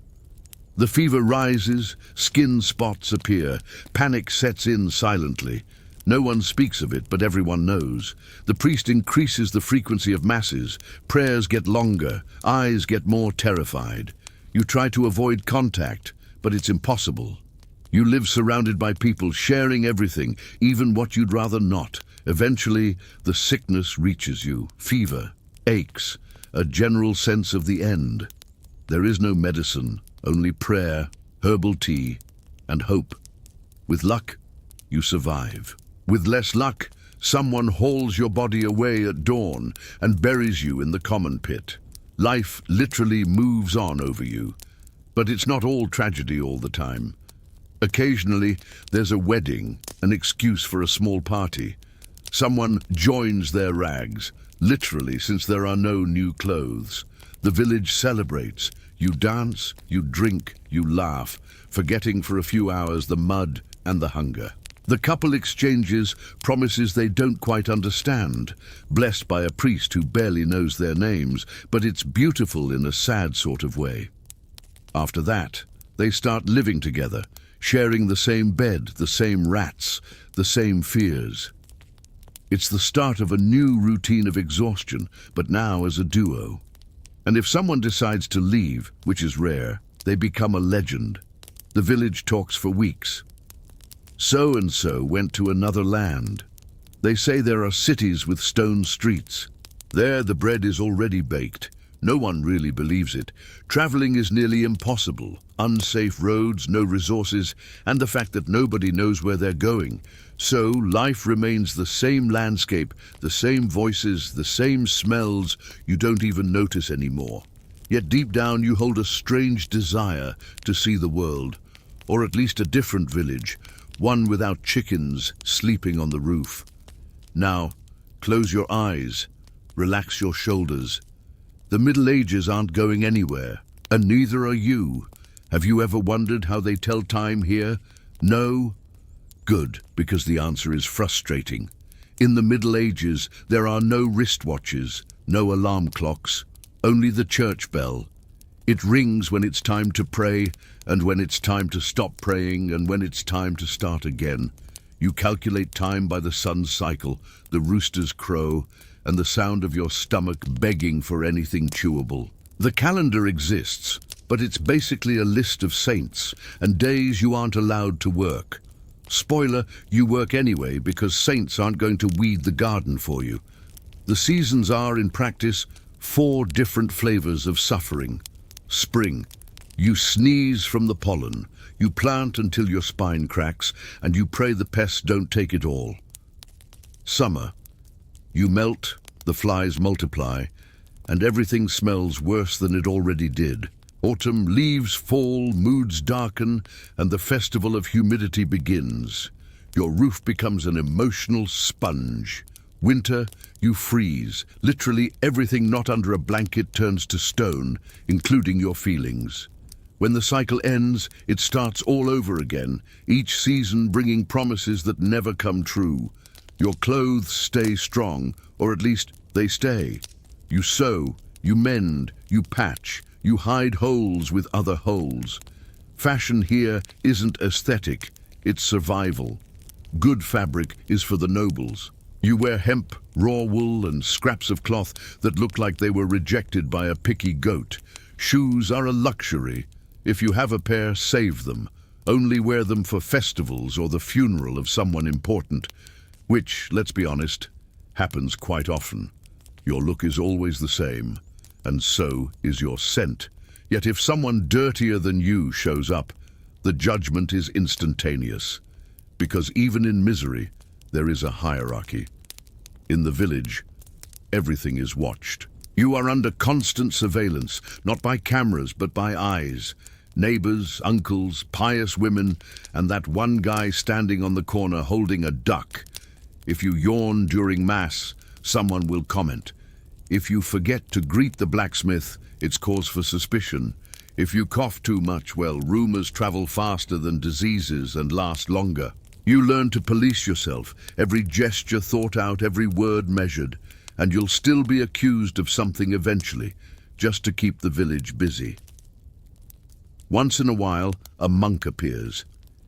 The fever rises, skin spots appear, panic sets in silently. No one speaks of it, but everyone knows. The priest increases the frequency of masses, prayers get longer, eyes get more terrified. You try to avoid contact, but it's impossible. You live surrounded by people, sharing everything, even what you'd rather not. Eventually, the sickness reaches you, fever, aches, a general sense of the end. There is no medicine, only prayer, herbal tea, and hope. With luck, you survive. With less luck, someone hauls your body away at dawn and buries you in the common pit. Life literally moves on over you. But it's not all tragedy all the time. Occasionally, there's a wedding, an excuse for a small party. Someone joins their rags, literally, since there are no new clothes. The village celebrates. You dance, you drink, you laugh, forgetting for a few hours the mud and the hunger. The couple exchanges promises they don't quite understand, blessed by a priest who barely knows their names, but it's beautiful in a sad sort of way. After that, they start living together, sharing the same bed, the same rats, the same fears. It's the start of a new routine of exhaustion, but now as a duo. And if someone decides to leave, which is rare, they become a legend. The village talks for weeks. So-and-so went to another land. They say there are cities with stone streets. There the bread is already baked. No one really believes it. Traveling is nearly impossible. Unsafe roads, no resources, and the fact that nobody knows where they're going. So life remains the same landscape, the same voices, the same smells you don't even notice anymore. Yet deep down you hold a strange desire to see the world, or at least a different village, one without chickens sleeping on the roof. Now, close your eyes, relax your shoulders. The Middle Ages aren't going anywhere, and neither are you. Have you ever wondered how they tell time here? No? Good, because the answer is frustrating. In the Middle Ages, there are no wristwatches, no alarm clocks, only the church bell. It rings when it's time to pray, and when it's time to stop praying, and when it's time to start again. You calculate time by the sun's cycle, the rooster's crow, and the sound of your stomach begging for anything chewable. The calendar exists, but it's basically a list of saints and days you aren't allowed to work. Spoiler, you work anyway because saints aren't going to weed the garden for you. The seasons are, in practice, 4 different flavors of suffering. Spring. You sneeze from the pollen. You plant until your spine cracks, and you pray the pests don't take it all. Summer. You melt, the flies multiply, and everything smells worse than it already did. Autumn, leaves fall, moods darken, and the festival of humidity begins. Your roof becomes an emotional sponge. Winter, you freeze. Literally everything not under a blanket turns to stone, including your feelings. When the cycle ends, it starts all over again, each season bringing promises that never come true. Your clothes stay strong, or at least they stay. You sew, you mend, you patch, You hide holes with other holes. Fashion here isn't aesthetic, it's survival. Good fabric is for the nobles. You wear hemp, raw wool, and scraps of cloth that look like they were rejected by a picky goat. Shoes are a luxury. If you have a pair, save them. Only wear them for festivals or the funeral of someone important, which, let's be honest, happens quite often. Your look is always the same, and so is your scent. Yet if someone dirtier than you shows up, the judgment is instantaneous. Because even in misery, there is a hierarchy. In the village, everything is watched. You are under constant surveillance, not by cameras, but by eyes. Neighbors, uncles, pious women, and that one guy standing on the corner holding a duck. If you yawn during mass, someone will comment. If you forget to greet the blacksmith, it's cause for suspicion. If you cough too much, well, rumors travel faster than diseases and last longer. You learn to police yourself, every gesture thought out, every word measured, and you'll still be accused of something eventually, just to keep the village busy. Once in a while, a monk appears.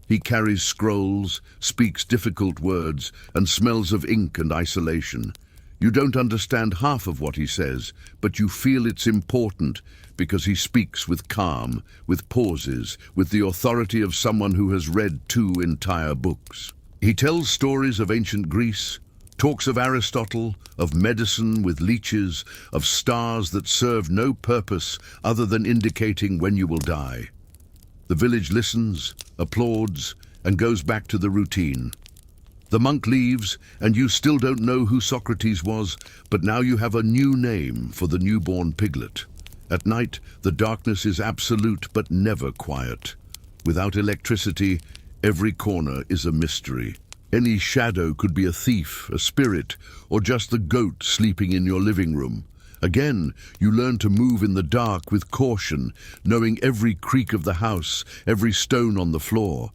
He carries scrolls, speaks difficult words, and smells of ink and isolation. You don't understand half of what he says, but you feel it's important because he speaks with calm, with pauses, with the authority of someone who has read 2 entire books. He tells stories of ancient Greece, talks of Aristotle, of medicine with leeches, of stars that serve no purpose other than indicating when you will die. The village listens, applauds, and goes back to the routine. The monk leaves, and you still don't know who Socrates was, but now you have a new name for the newborn piglet. At night, the darkness is absolute but never quiet. Without electricity, every corner is a mystery. Any shadow could be a thief, a spirit, or just the goat sleeping in your living room. Again, you learn to move in the dark with caution, knowing every creak of the house, every stone on the floor.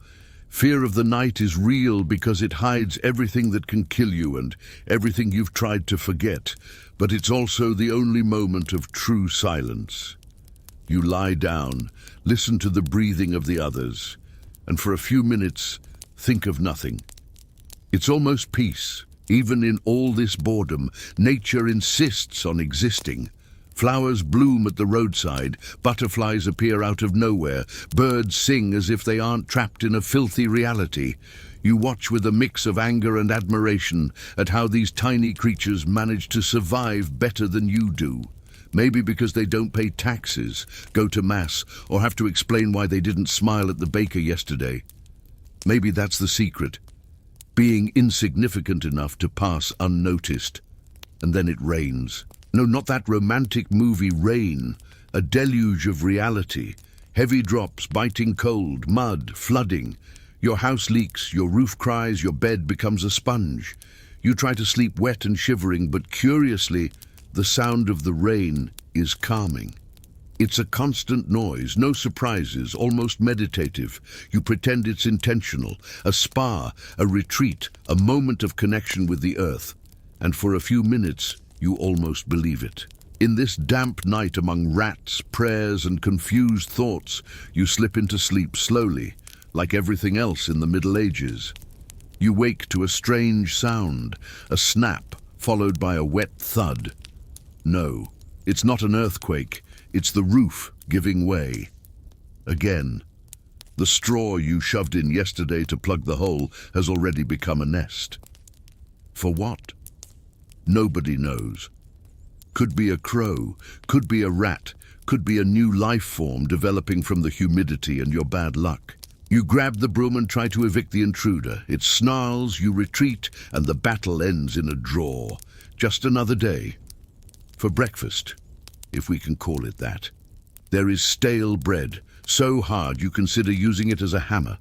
Fear of the night is real because it hides everything that can kill you and everything you've tried to forget, but it's also the only moment of true silence. You lie down, listen to the breathing of the others, and for a few minutes, think of nothing. It's almost peace. Even in all this boredom, nature insists on existing. Flowers bloom at the roadside, butterflies appear out of nowhere, birds sing as if they aren't trapped in a filthy reality. You watch with a mix of anger and admiration at how these tiny creatures manage to survive better than you do. Maybe because they don't pay taxes, go to mass, or have to explain why they didn't smile at the baker yesterday. Maybe that's the secret. Being insignificant enough to pass unnoticed. And then it rains. No, not that romantic movie Rain, a deluge of reality. Heavy drops, biting cold, mud, flooding. Your house leaks, your roof cries, your bed becomes a sponge. You try to sleep wet and shivering, but curiously, the sound of the rain is calming. It's a constant noise, no surprises, almost meditative. You pretend it's intentional, a spa, a retreat, a moment of connection with the earth. And for a few minutes, you almost believe it. In this damp night among rats, prayers, and confused thoughts, you slip into sleep slowly, like everything else in the Middle Ages. You wake to a strange sound, a snap, followed by a wet thud. No, it's not an earthquake. It's the roof giving way. Again, the straw you shoved in yesterday to plug the hole has already become a nest. For what? Nobody knows. Could be a crow, could be a rat, could be a new life form developing from the humidity and your bad luck. You grab the broom and try to evict the intruder. It snarls, you retreat, and the battle ends in a draw. Just another day. For breakfast, if we can call it that. There is stale bread, so hard you consider using it as a hammer.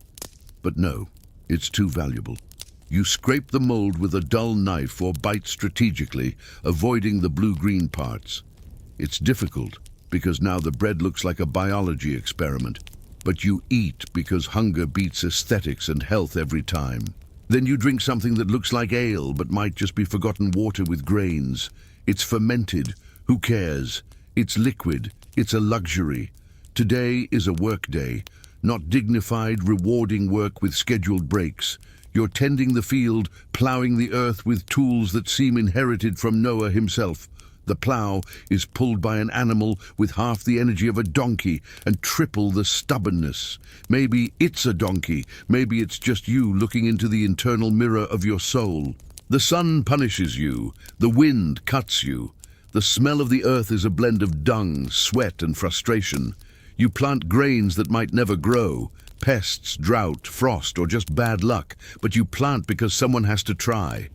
But no, it's too valuable. You scrape the mold with a dull knife or bite strategically, avoiding the blue-green parts. It's difficult because now the bread looks like a biology experiment. But you eat because hunger beats aesthetics and health every time. Then you drink something that looks like ale but might just be forgotten water with grains. It's fermented. Who cares? It's liquid, it's a luxury. Today is a work day, not dignified, rewarding work with scheduled breaks. You're tending the field, ploughing the earth with tools that seem inherited from Noah himself. The plough is pulled by an animal with half the energy of a donkey and triple the stubbornness. Maybe it's a donkey, maybe it's just you looking into the internal mirror of your soul. The sun punishes you, the wind cuts you. The smell of the earth is a blend of dung, sweat and frustration. You plant grains that might never grow, pests, drought, frost or just bad luck, but you plant because someone has to try.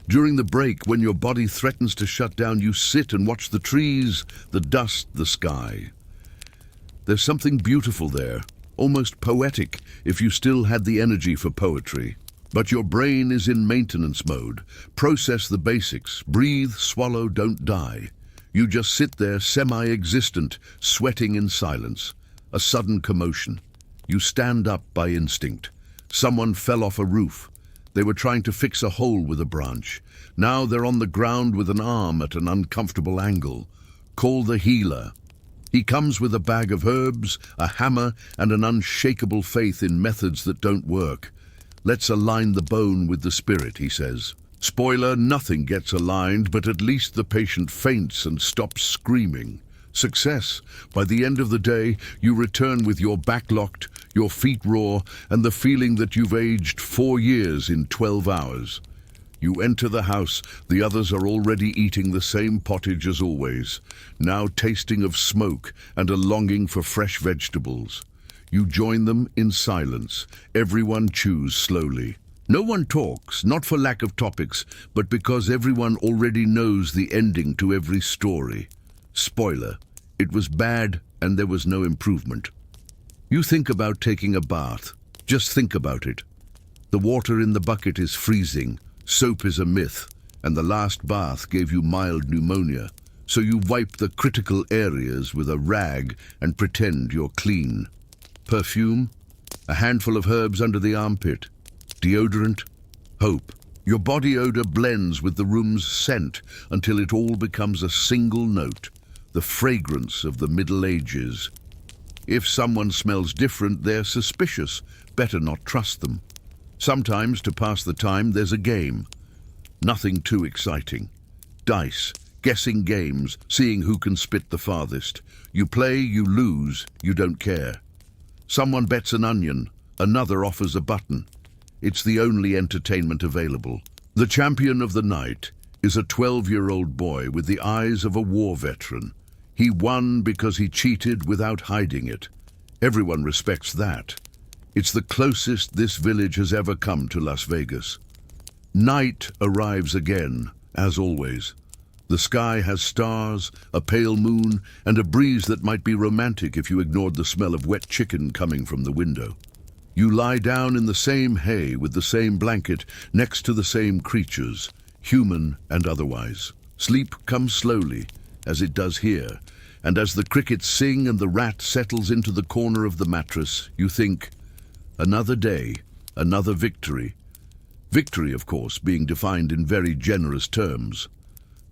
During the break, when your body threatens to shut down, you sit and watch the trees, the dust, the sky. There's something beautiful there, almost poetic if you still had the energy for poetry. But your brain is in maintenance mode. Process the basics. Breathe, swallow, don't die. You just sit there semi-existent, sweating in silence. A sudden commotion. You stand up by instinct. Someone fell off a roof. They were trying to fix a hole with a branch. Now they're on the ground with an arm at an uncomfortable angle. Call the healer. He comes with a bag of herbs, a hammer, and an unshakable faith in methods that don't work. Let's align the bone with the spirit, he says. Spoiler, nothing gets aligned, but at least the patient faints and stops screaming. Success. By the end of the day, you return with your back locked, your feet raw, and the feeling that you've aged 4 years in 12 hours. You enter the house, the others are already eating the same pottage as always, now tasting of smoke and a longing for fresh vegetables. You join them in silence. Everyone chews slowly. No one talks, not for lack of topics, but because everyone already knows the ending to every story. Spoiler, it was bad and there was no improvement. You think about taking a bath. Just think about it. The water in the bucket is freezing, soap is a myth, and the last bath gave you mild pneumonia. So you wipe the critical areas with a rag and pretend you're clean. Perfume, a handful of herbs under the armpit. Deodorant, hope. Your body odor blends with the room's scent until it all becomes a single note. The fragrance of the Middle Ages. If someone smells different, they're suspicious. Better not trust them. Sometimes, to pass the time, there's a game. Nothing too exciting. Dice, guessing games, seeing who can spit the farthest. You play, you lose, you don't care. Someone bets an onion, another offers a button. It's the only entertainment available. The champion of the night is a 12-year-old boy with the eyes of a war veteran. He won because he cheated without hiding it. Everyone respects that. It's the closest this village has ever come to Las Vegas. Night arrives again, as always. The sky has stars, a pale moon, and a breeze that might be romantic if you ignored the smell of wet chicken coming from the window. You lie down in the same hay with the same blanket, next to the same creatures, human and otherwise. Sleep comes slowly, as it does here, and as the crickets sing and the rat settles into the corner of the mattress, you think, another day, another victory. Victory, of course, being defined in very generous terms.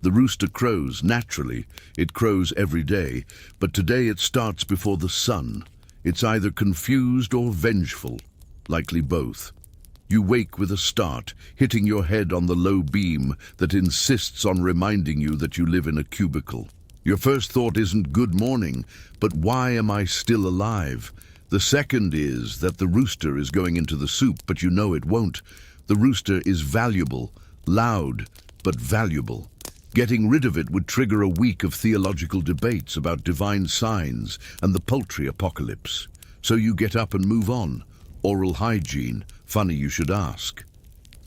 The rooster crows, naturally. It crows every day, but today it starts before the sun. It's either confused or vengeful, likely both. You wake with a start, hitting your head on the low beam that insists on reminding you that you live in a cubicle. Your first thought isn't good morning, but why am I still alive? The second is that the rooster is going into the soup, but you know it won't. The rooster is valuable, loud, but valuable. Getting rid of it would trigger a week of theological debates about divine signs and the poultry apocalypse. So you get up and move on. Oral hygiene, funny you should ask.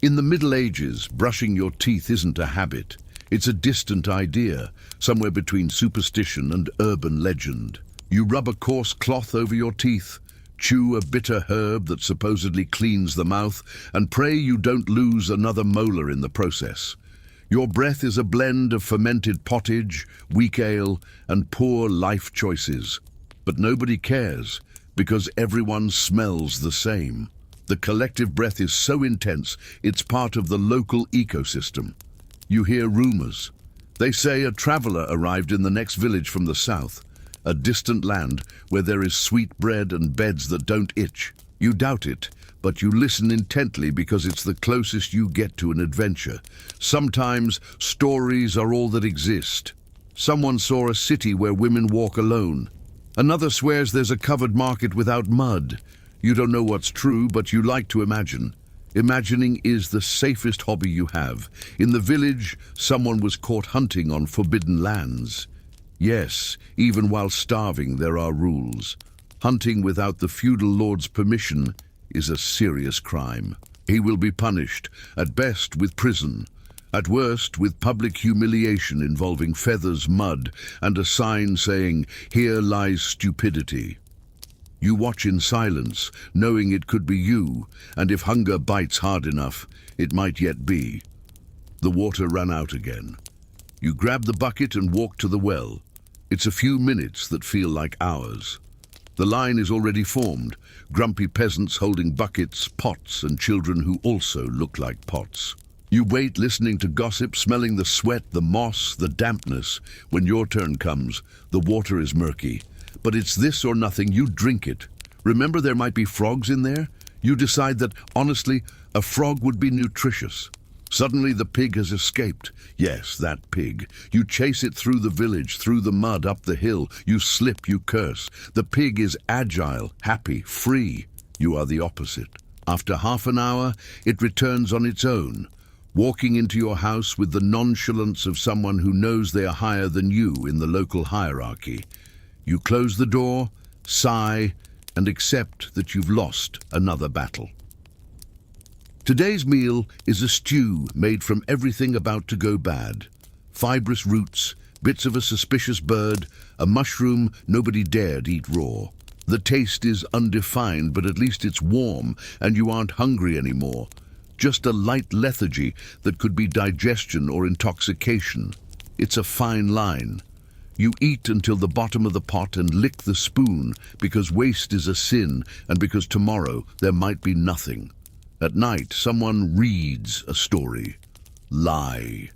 In the Middle Ages, brushing your teeth isn't a habit. It's a distant idea, somewhere between superstition and urban legend. You rub a coarse cloth over your teeth, chew a bitter herb that supposedly cleans the mouth, and pray you don't lose another molar in the process. Your breath is a blend of fermented pottage, weak ale, and poor life choices. But nobody cares, because everyone smells the same. The collective breath is so intense, it's part of the local ecosystem. You hear rumors. They say a traveller arrived in the next village from the south, a distant land where there is sweet bread and beds that don't itch. You doubt it, but you listen intently because it's the closest you get to an adventure. Sometimes stories are all that exist. Someone saw a city where women walk alone. Another swears there's a covered market without mud. You don't know what's true, but you like to imagine. Imagining is the safest hobby you have. In the village, someone was caught hunting on forbidden lands. Yes, even while starving, there are rules. Hunting without the feudal lord's permission is a serious crime. He will be punished, at best with prison, at worst with public humiliation involving feathers, mud, and a sign saying, "Here lies stupidity." You watch in silence, knowing it could be you, and if hunger bites hard enough, it might yet be. The water ran out again. You grab the bucket and walk to the well. It's a few minutes that feel like hours. The line is already formed, grumpy peasants holding buckets, pots, and children who also look like pots. You wait, listening to gossip, smelling the sweat, the moss, the dampness. When your turn comes, the water is murky. But it's this or nothing. You drink it. Remember, there might be frogs in there? You decide that, honestly, a frog would be nutritious. Suddenly the pig has escaped. Yes, that pig. You chase it through the village, through the mud, up the hill. You slip, you curse. The pig is agile, happy, free. You are the opposite. After half an hour, it returns on its own, walking into your house with the nonchalance of someone who knows they are higher than you in the local hierarchy. You close the door, sigh, and accept that you've lost another battle. Today's meal is a stew made from everything about to go bad. Fibrous roots, bits of a suspicious bird, a mushroom nobody dared eat raw. The taste is undefined, but at least it's warm and you aren't hungry anymore. Just a light lethargy that could be digestion or intoxication. It's a fine line. You eat until the bottom of the pot and lick the spoon because waste is a sin and because tomorrow there might be nothing. At night, someone reads a story. Lie.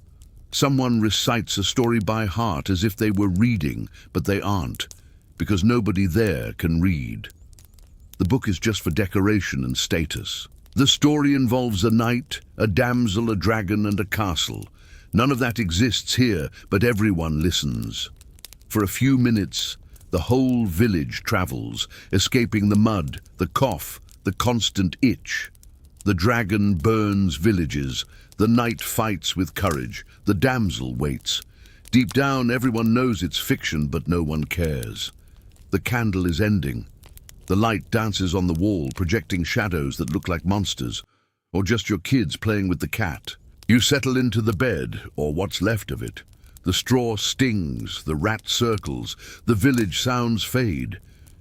Someone recites a story by heart as if they were reading, but they aren't, because nobody there can read. The book is just for decoration and status. The story involves a knight, a damsel, a dragon, and a castle. None of that exists here, but everyone listens. For a few minutes, the whole village travels, escaping the mud, the cough, the constant itch. The dragon burns villages, the knight fights with courage, the damsel waits. Deep down, everyone knows it's fiction, but no one cares. The candle is ending. The light dances on the wall, projecting shadows that look like monsters, or just your kids playing with the cat. You settle into the bed, or what's left of it. The straw stings, the rat circles, the village sounds fade.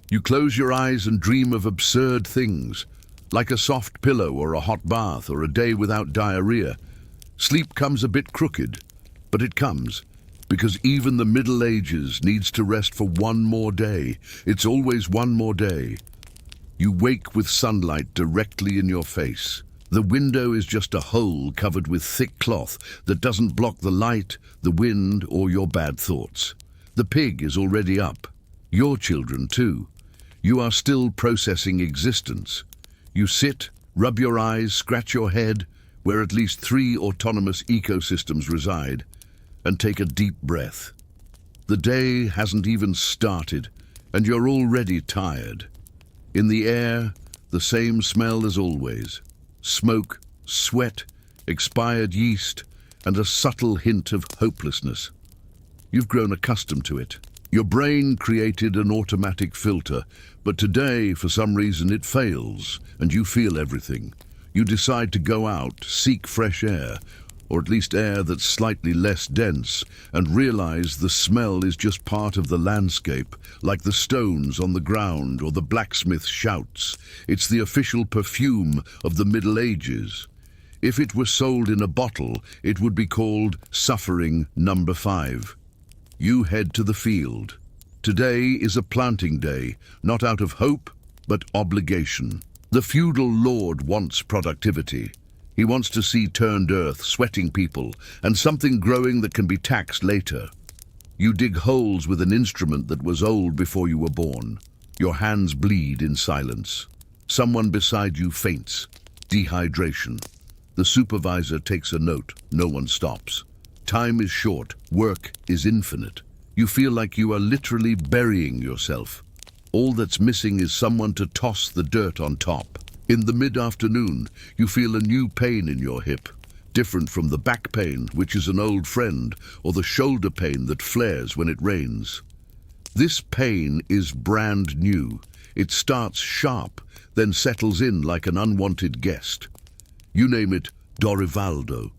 You close your eyes and dream of absurd things, like a soft pillow or a hot bath or a day without diarrhea. Sleep comes a bit crooked, but it comes, because even the Middle Ages needs to rest for one more day. It's always one more day. You wake with sunlight directly in your face. The window is just a hole covered with thick cloth that doesn't block the light, the wind, or your bad thoughts. The pig is already up. Your children, too. You are still processing existence. You sit, rub your eyes, scratch your head, where at least 3 autonomous ecosystems reside, and take a deep breath. The day hasn't even started, and you're already tired. In the air, the same smell as always. Smoke, sweat, expired yeast, and a subtle hint of hopelessness. You've grown accustomed to it. Your brain created an automatic filter, but today, for some reason, it fails, and you feel everything. You decide to go out, seek fresh air, or at least air that's slightly less dense, and realize the smell is just part of the landscape, like the stones on the ground or the blacksmith's shouts. It's the official perfume of the Middle Ages. If it were sold in a bottle, it would be called Suffering Number 5. You head to the field. Today is a planting day, not out of hope, but obligation. The feudal lord wants productivity. He wants to see turned earth, sweating people, and something growing that can be taxed later. You dig holes with an instrument that was old before you were born. Your hands bleed in silence. Someone beside you faints. Dehydration. The supervisor takes a note. No one stops. Time is short. Work is infinite. You feel like you are literally burying yourself. All that's missing is someone to toss the dirt on top. In the mid-afternoon, you feel a new pain in your hip, different from the back pain, which is an old friend, or the shoulder pain that flares when it rains. This pain is brand new. It starts sharp, then settles in like an unwanted guest. You name it Dorivaldo.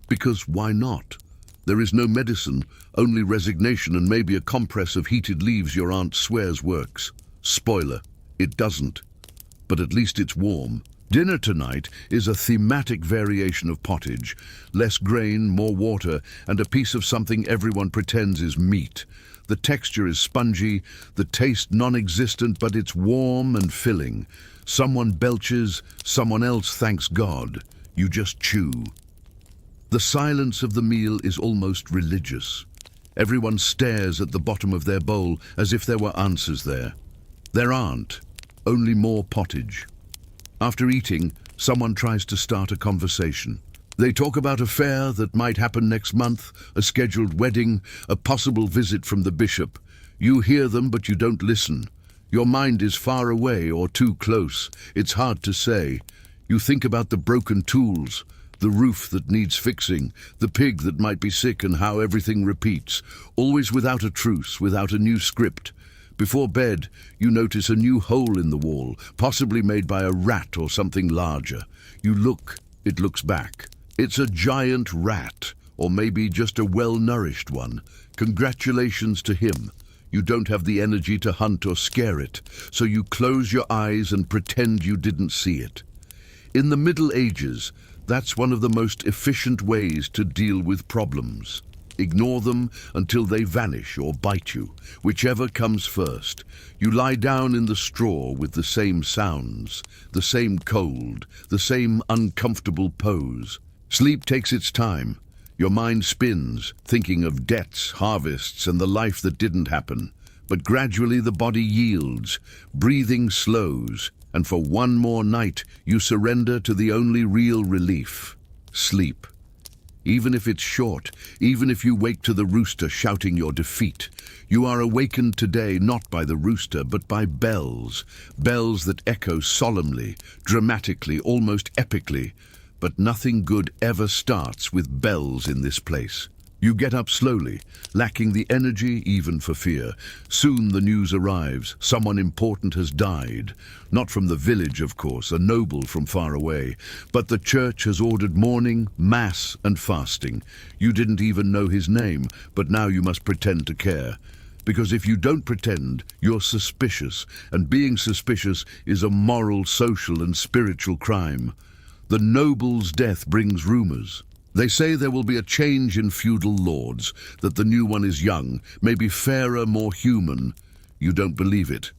Because why not? There is no medicine, only resignation and maybe a compress of heated leaves your aunt swears works. Spoiler, it doesn't. But at least it's warm. Dinner tonight is a thematic variation of pottage. Less grain, more water, and a piece of something everyone pretends is meat. The texture is spongy, the taste non-existent, but it's warm and filling. Someone belches, someone else thanks God. You just chew. The silence of the meal is almost religious. Everyone stares at the bottom of their bowl as if there were answers there. There aren't. Only more pottage. After eating, someone tries to start a conversation. They talk about a fair that might happen next month, a scheduled wedding, a possible visit from the bishop. You hear them, but you don't listen. Your mind is far away or too close. It's hard to say. You think about the broken tools, the roof that needs fixing, the pig that might be sick, and how everything repeats, always without a truce, without a new script. Before bed, you notice a new hole in the wall, possibly made by a rat or something larger. You look, it looks back. It's a giant rat, or maybe just a well-nourished one. Congratulations to him. You don't have the energy to hunt or scare it, so you close your eyes and pretend you didn't see it. In the Middle Ages, that's one of the most efficient ways to deal with problems. Ignore them until they vanish or bite you, whichever comes first. You lie down in the straw with the same sounds, the same cold, the same uncomfortable pose. Sleep takes its time. Your mind spins, thinking of debts, harvests, and the life that didn't happen. But gradually the body yields, breathing slows, and for one more night you surrender to the only real relief: sleep. Even if it's short, even if you wake to the rooster shouting your defeat, you are awakened today not by the rooster but by bells, bells that echo solemnly, dramatically, almost epically. But nothing good ever starts with bells in this place. You get up slowly, lacking the energy even for fear. Soon the news arrives. Someone important has died. Not from the village, of course, a noble from far away. But the church has ordered mourning, mass, and fasting. You didn't even know his name, but now you must pretend to care. Because if you don't pretend, you're suspicious, and being suspicious is a moral, social, and spiritual crime. The noble's death brings rumors. They say there will be a change in feudal lords, that the new one is young, maybe fairer, more human. You don't believe it.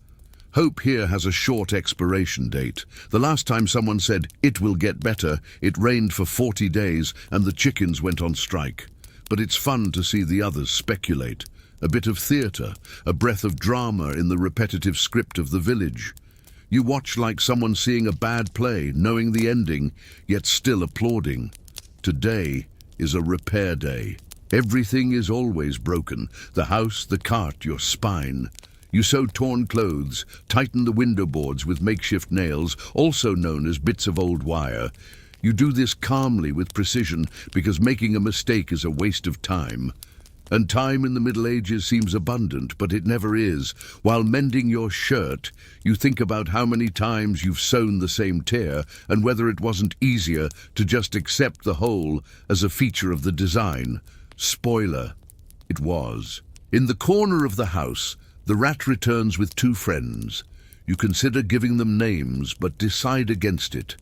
Hope here has a short expiration date. The last time someone said, "It will get better," it rained for 40 days and the chickens went on strike. But it's fun to see the others speculate. A bit of theatre, a breath of drama in the repetitive script of the village. You watch like someone seeing a bad play, knowing the ending, yet still applauding. Today is a repair day. Everything is always broken. The house, the cart, your spine. You sew torn clothes, tighten the window boards with makeshift nails, also known as bits of old wire. You do this calmly with precision because making a mistake is a waste of time. And time in the Middle Ages seems abundant, but it never is. While mending your shirt, you think about how many times you've sewn the same tear and whether it wasn't easier to just accept the hole as a feature of the design. Spoiler, it was. In the corner of the house, the rat returns with 2 friends. You consider giving them names, but decide against it.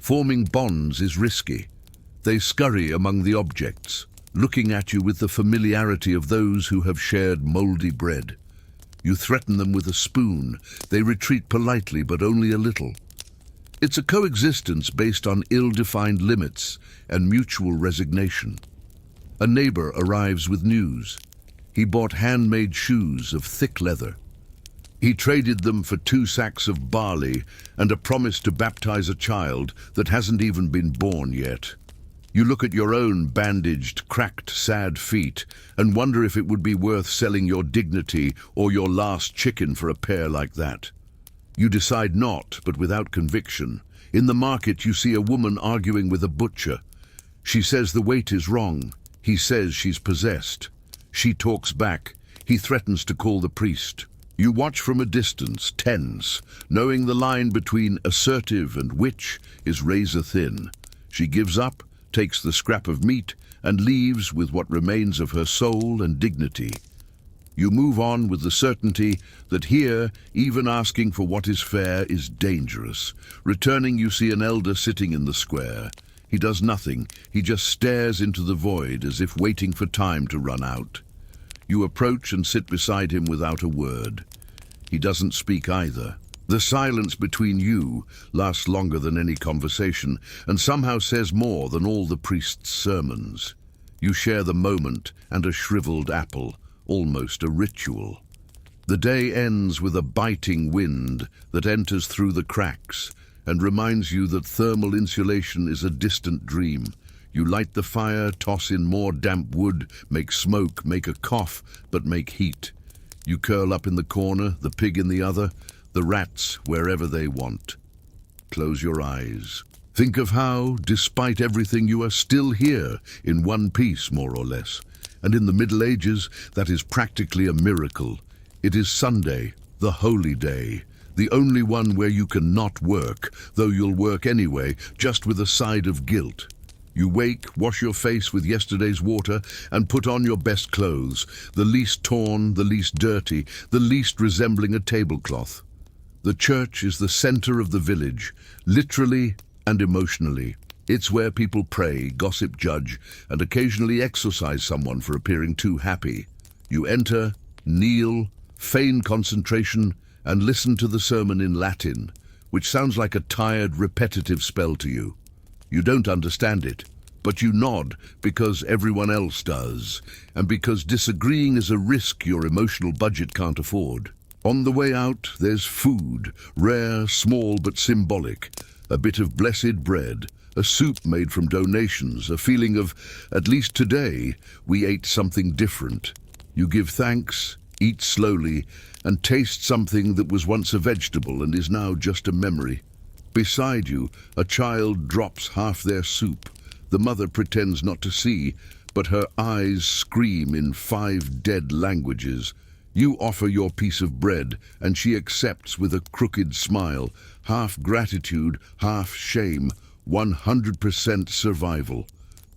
Forming bonds is risky. They scurry among the objects, looking at you with the familiarity of those who have shared mouldy bread. You threaten them with a spoon. They retreat politely, but only a little. It's a coexistence based on ill-defined limits and mutual resignation. A neighbor arrives with news. He bought handmade shoes of thick leather. He traded them for 2 sacks of barley and a promise to baptize a child that hasn't even been born yet. You look at your own bandaged, cracked, sad feet and wonder if it would be worth selling your dignity or your last chicken for a pair like that. You decide not, but without conviction. In the market you see a woman arguing with a butcher. She says the weight is wrong. He says she's possessed. She talks back. He threatens to call the priest. You watch from a distance, tense, knowing the line between assertive and witch is razor thin. She gives up, takes the scrap of meat, and leaves with what remains of her soul and dignity. You move on with the certainty that here, even asking for what is fair is dangerous. Returning, you see an elder sitting in the square. He does nothing. He just stares into the void as if waiting for time to run out. You approach and sit beside him without a word. He doesn't speak either. The silence between you lasts longer than any conversation and somehow says more than all the priest's sermons. You share the moment and a shriveled apple, almost a ritual. The day ends with a biting wind that enters through the cracks and reminds you that thermal insulation is a distant dream. You light the fire, toss in more damp wood, make smoke, make a cough, but make heat. You curl up in the corner, the pig in the other, the rats wherever they want. Close your eyes. Think of how, despite everything, you are still here, in one piece, more or less. And in the Middle Ages, that is practically a miracle. It is Sunday, the holy day, the only one where you can not work, though you'll work anyway, just with a side of guilt. You wake, wash your face with yesterday's water, and put on your best clothes, the least torn, the least dirty, the least resembling a tablecloth. The church is the center of the village, literally and emotionally. It's where people pray, gossip, judge, and occasionally exorcise someone for appearing too happy. You enter, kneel, feign concentration, and listen to the sermon in Latin, which sounds like a tired, repetitive spell to you. You don't understand it, but you nod because everyone else does, and because disagreeing is a risk your emotional budget can't afford. On the way out, there's food, rare, small but symbolic, a bit of blessed bread, a soup made from donations, a feeling of, at least today, we ate something different. You give thanks, eat slowly, and taste something that was once a vegetable and is now just a memory. Beside you, a child drops half their soup. The mother pretends not to see, but her eyes scream in 5 dead languages. You offer your piece of bread, and she accepts with a crooked smile, half gratitude, half shame, 100% survival.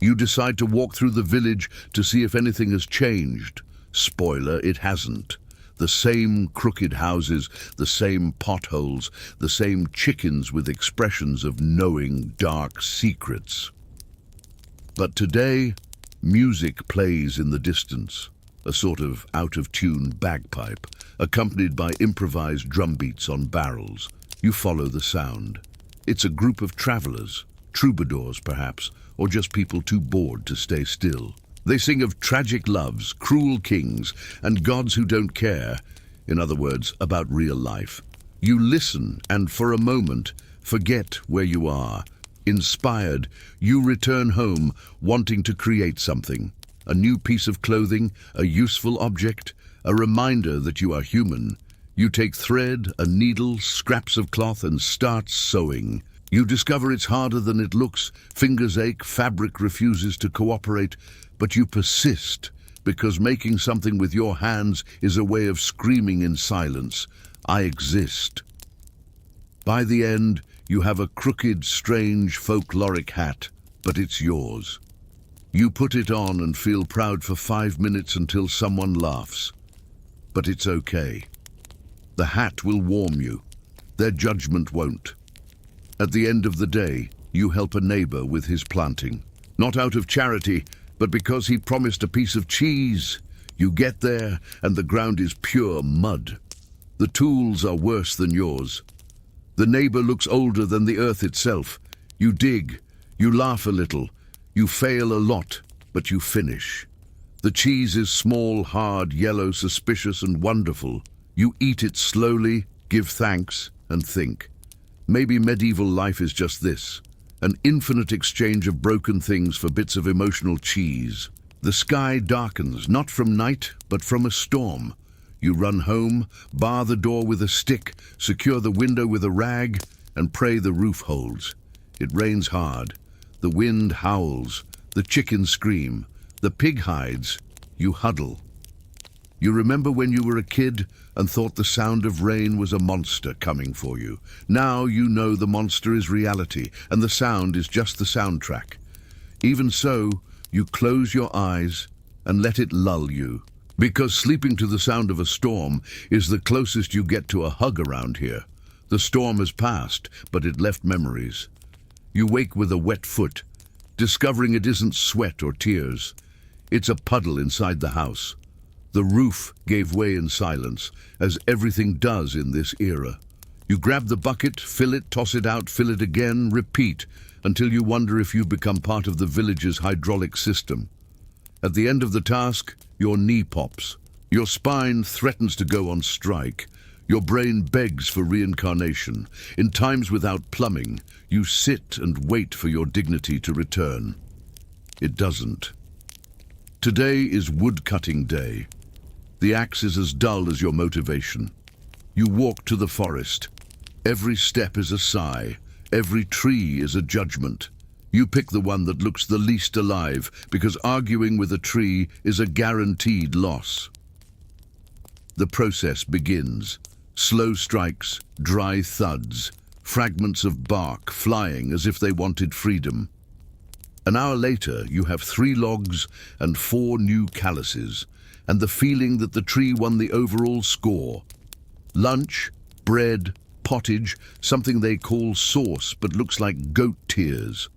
You decide to walk through the village to see if anything has changed. Spoiler, it hasn't. The same crooked houses, the same potholes, the same chickens with expressions of knowing dark secrets. But today, music plays in the distance, a sort of out-of-tune bagpipe, accompanied by improvised drum beats on barrels. You follow the sound. It's a group of travelers, troubadours perhaps, or just people too bored to stay still. They sing of tragic loves, cruel kings, and gods who don't care. In other words, about real life. You listen and, for a moment, forget where you are. Inspired, you return home, wanting to create something. A new piece of clothing, a useful object, a reminder that you are human. You take thread, a needle, scraps of cloth, and start sewing. You discover it's harder than it looks. Fingers ache, fabric refuses to cooperate. But you persist, because making something with your hands is a way of screaming in silence, I exist. By the end, you have a crooked, strange, folkloric hat, but it's yours. You put it on and feel proud for 5 minutes until someone laughs. But it's okay. The hat will warm you. Their judgment won't. At the end of the day, you help a neighbor with his planting. Not out of charity, but because he promised a piece of cheese. You get there, and the ground is pure mud. The tools are worse than yours. The neighbor looks older than the earth itself. You dig, you laugh a little, you fail a lot, but you finish. The cheese is small, hard, yellow, suspicious and wonderful. You eat it slowly, give thanks, and think. Maybe medieval life is just this, an infinite exchange of broken things for bits of emotional cheese. The sky darkens, not from night, but from a storm. You run home, bar the door with a stick, secure the window with a rag, and pray the roof holds. It rains hard. The wind howls. The chickens scream. The pig hides. You huddle. You remember when you were a kid and thought the sound of rain was a monster coming for you. Now you know the monster is reality, and the sound is just the soundtrack. Even so, you close your eyes and let it lull you. Because sleeping to the sound of a storm is the closest you get to a hug around here. The storm has passed, but it left memories. You wake with a wet foot, discovering it isn't sweat or tears. It's a puddle inside the house. The roof gave way in silence, as everything does in this era. You grab the bucket, fill it, toss it out, fill it again, repeat, until you wonder if you've become part of the village's hydraulic system. At the end of the task, your knee pops. Your spine threatens to go on strike. Your brain begs for reincarnation. In times without plumbing, you sit and wait for your dignity to return. It doesn't. Today is wood-cutting day. The axe is as dull as your motivation. You walk to the forest. Every step is a sigh. Every tree is a judgment. You pick the one that looks the least alive, because arguing with a tree is a guaranteed loss. The process begins. Slow strikes, dry thuds, fragments of bark flying as if they wanted freedom. An hour later, you have 3 logs and 4 new calluses, and the feeling that the tree won the overall score. Lunch, bread, pottage, something they call sauce but looks like goat tears.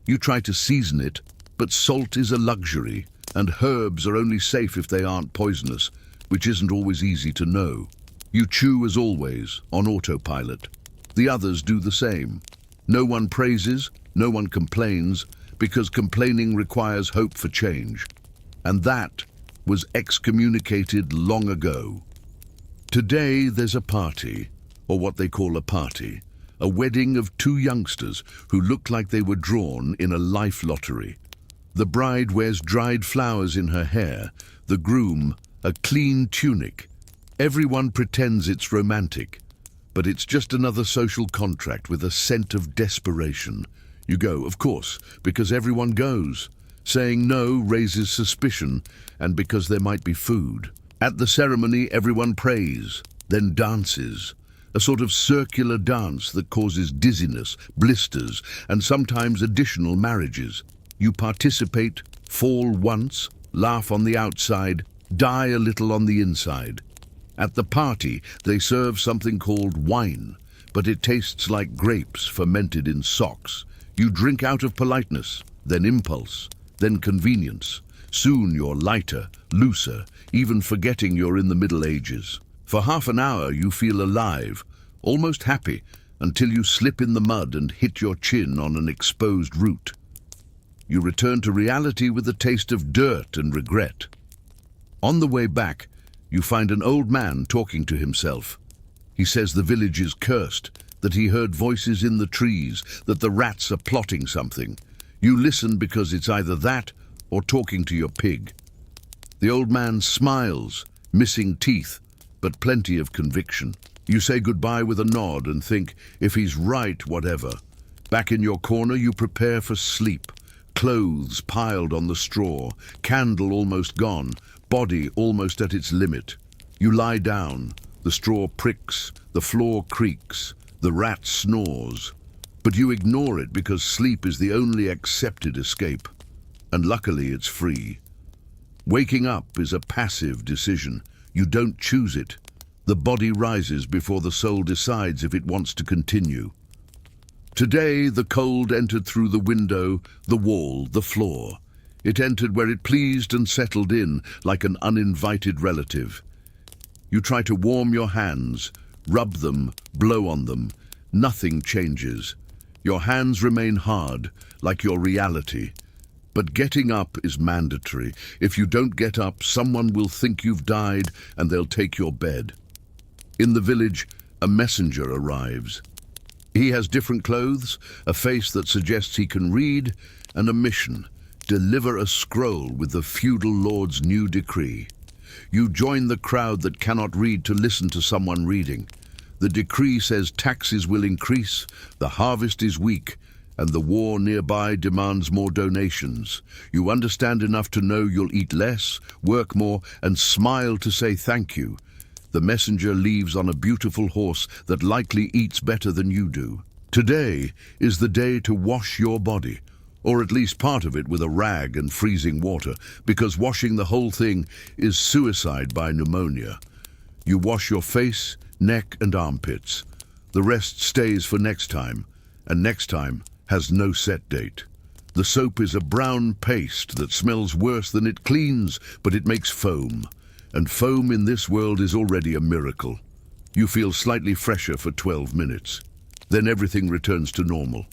You try to season it, but salt is a luxury, and herbs are only safe if they aren't poisonous, which isn't always easy to know. You chew as always, on autopilot. The others do the same. No one praises, no one complains, because complaining requires hope for change. And that was excommunicated long ago. Today there's a party, or what they call a party, a wedding of 2 youngsters who look like they were drawn in a life lottery. The bride wears dried flowers in her hair, the groom a clean tunic. Everyone pretends it's romantic, but it's just another social contract with a scent of desperation. You go, of course, because everyone goes. Saying no raises suspicion, and because there might be food. At the ceremony, everyone prays, then dances. A sort of circular dance that causes dizziness, blisters, and sometimes additional marriages. You participate, fall once, laugh on the outside, die a little on the inside. At the party, they serve something called wine, but it tastes like grapes fermented in socks. You drink out of politeness, then impulse, then convenience. Soon you're lighter, looser, even forgetting you're in the Middle Ages. For half an hour you feel alive, almost happy, until you slip in the mud and hit your chin on an exposed root. You return to reality with a taste of dirt and regret. On the way back, you find an old man talking to himself. He says the village is cursed, that he heard voices in the trees, that the rats are plotting something. You listen because it's either that or talking to your pig. The old man smiles, missing teeth, but plenty of conviction. You say goodbye with a nod and think, if he's right, whatever. Back in your corner, you prepare for sleep. Clothes piled on the straw, candle almost gone, body almost at its limit. You lie down, the straw pricks, the floor creaks, the rat snores. But you ignore it because sleep is the only accepted escape. And luckily it's free. Waking up is a passive decision. You don't choose it. The body rises before the soul decides if it wants to continue. Today the cold entered through the window, the wall, the floor. It entered where it pleased and settled in like an uninvited relative. You try to warm your hands, rub them, blow on them, Nothing changes. Your hands remain hard, like your reality. But getting up is mandatory. If you don't get up, someone will think you've died and they'll take your bed. In the village, a messenger arrives. He has different clothes, a face that suggests he can read, and a mission: deliver a scroll with the feudal lord's new decree. You join the crowd that cannot read to listen to someone reading. The decree says taxes will increase, the harvest is weak, and the war nearby demands more donations. You understand enough to know you'll eat less, work more, and smile to say thank you. The messenger leaves on a beautiful horse that likely eats better than you do. Today is the day to wash your body, or at least part of it, with a rag and freezing water, because washing the whole thing is suicide by pneumonia. You wash your face, neck and armpits. The rest stays for next time, and next time has no set date. The soap is a brown paste that smells worse than it cleans, but it makes foam. And foam in this world is already a miracle. You feel slightly fresher for 12 minutes. Then everything returns to normal.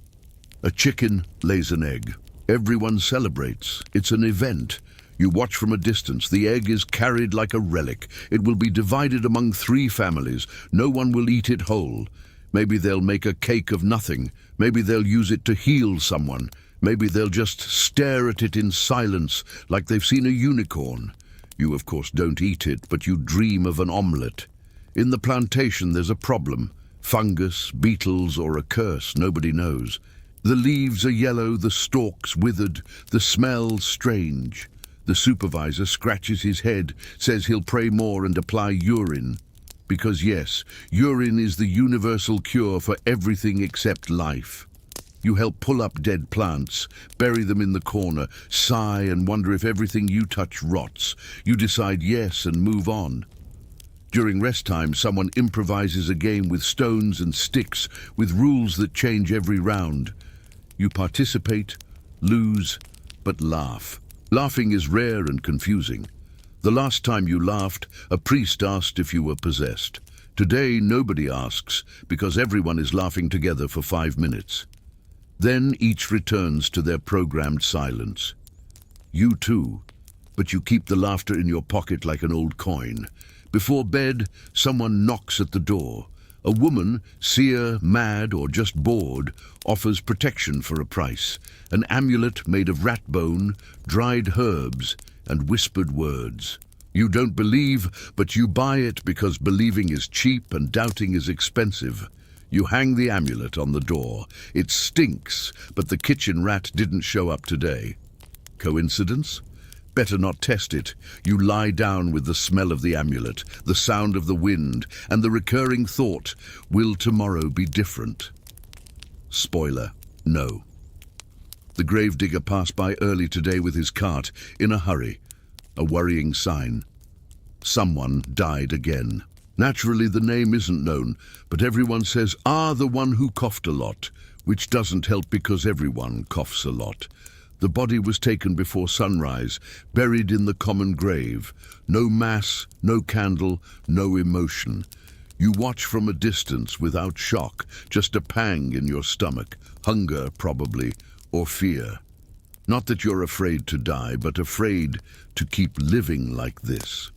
A chicken lays an egg. Everyone celebrates. It's an event. You watch from a distance. The egg is carried like a relic. It will be divided among 3 families. No one will eat it whole. Maybe they'll make a cake of nothing. Maybe they'll use it to heal someone. Maybe they'll just stare at it in silence, like they've seen a unicorn. You, of course, don't eat it, but you dream of an omelette. In the plantation, there's a problem. Fungus, beetles, or a curse, nobody knows. The leaves are yellow, the stalks withered, the smell strange. The supervisor scratches his head, says he'll pray more and apply urine. Because yes, urine is the universal cure for everything except life. You help pull up dead plants, bury them in the corner, sigh and wonder if everything you touch rots. You decide yes and move on. During rest time, someone improvises a game with stones and sticks, with rules that change every round. You participate, lose, but laugh. Laughing is rare and confusing. The last time you laughed, a priest asked if you were possessed. Today, nobody asks, because everyone is laughing together for 5 minutes. Then each returns to their programmed silence. You too, but you keep the laughter in your pocket like an old coin. Before bed, someone knocks at the door. A woman, seer, mad, or just bored, offers protection for a price. An amulet made of rat bone, dried herbs, and whispered words. You don't believe, but you buy it because believing is cheap and doubting is expensive. You hang the amulet on the door. It stinks, but the kitchen rat didn't show up today. Coincidence? Better not test it. You lie down with the smell of the amulet, the sound of the wind, and the recurring thought, will tomorrow be different? Spoiler, no. The gravedigger passed by early today with his cart, in a hurry. A worrying sign. Someone died again. Naturally, the name isn't known, but everyone says, the one who coughed a lot, which doesn't help because everyone coughs a lot. The body was taken before sunrise, buried in the common grave. No mass, no candle, no emotion. You watch from a distance without shock, just a pang in your stomach, hunger probably, or fear. Not that you're afraid to die, but afraid to keep living like this.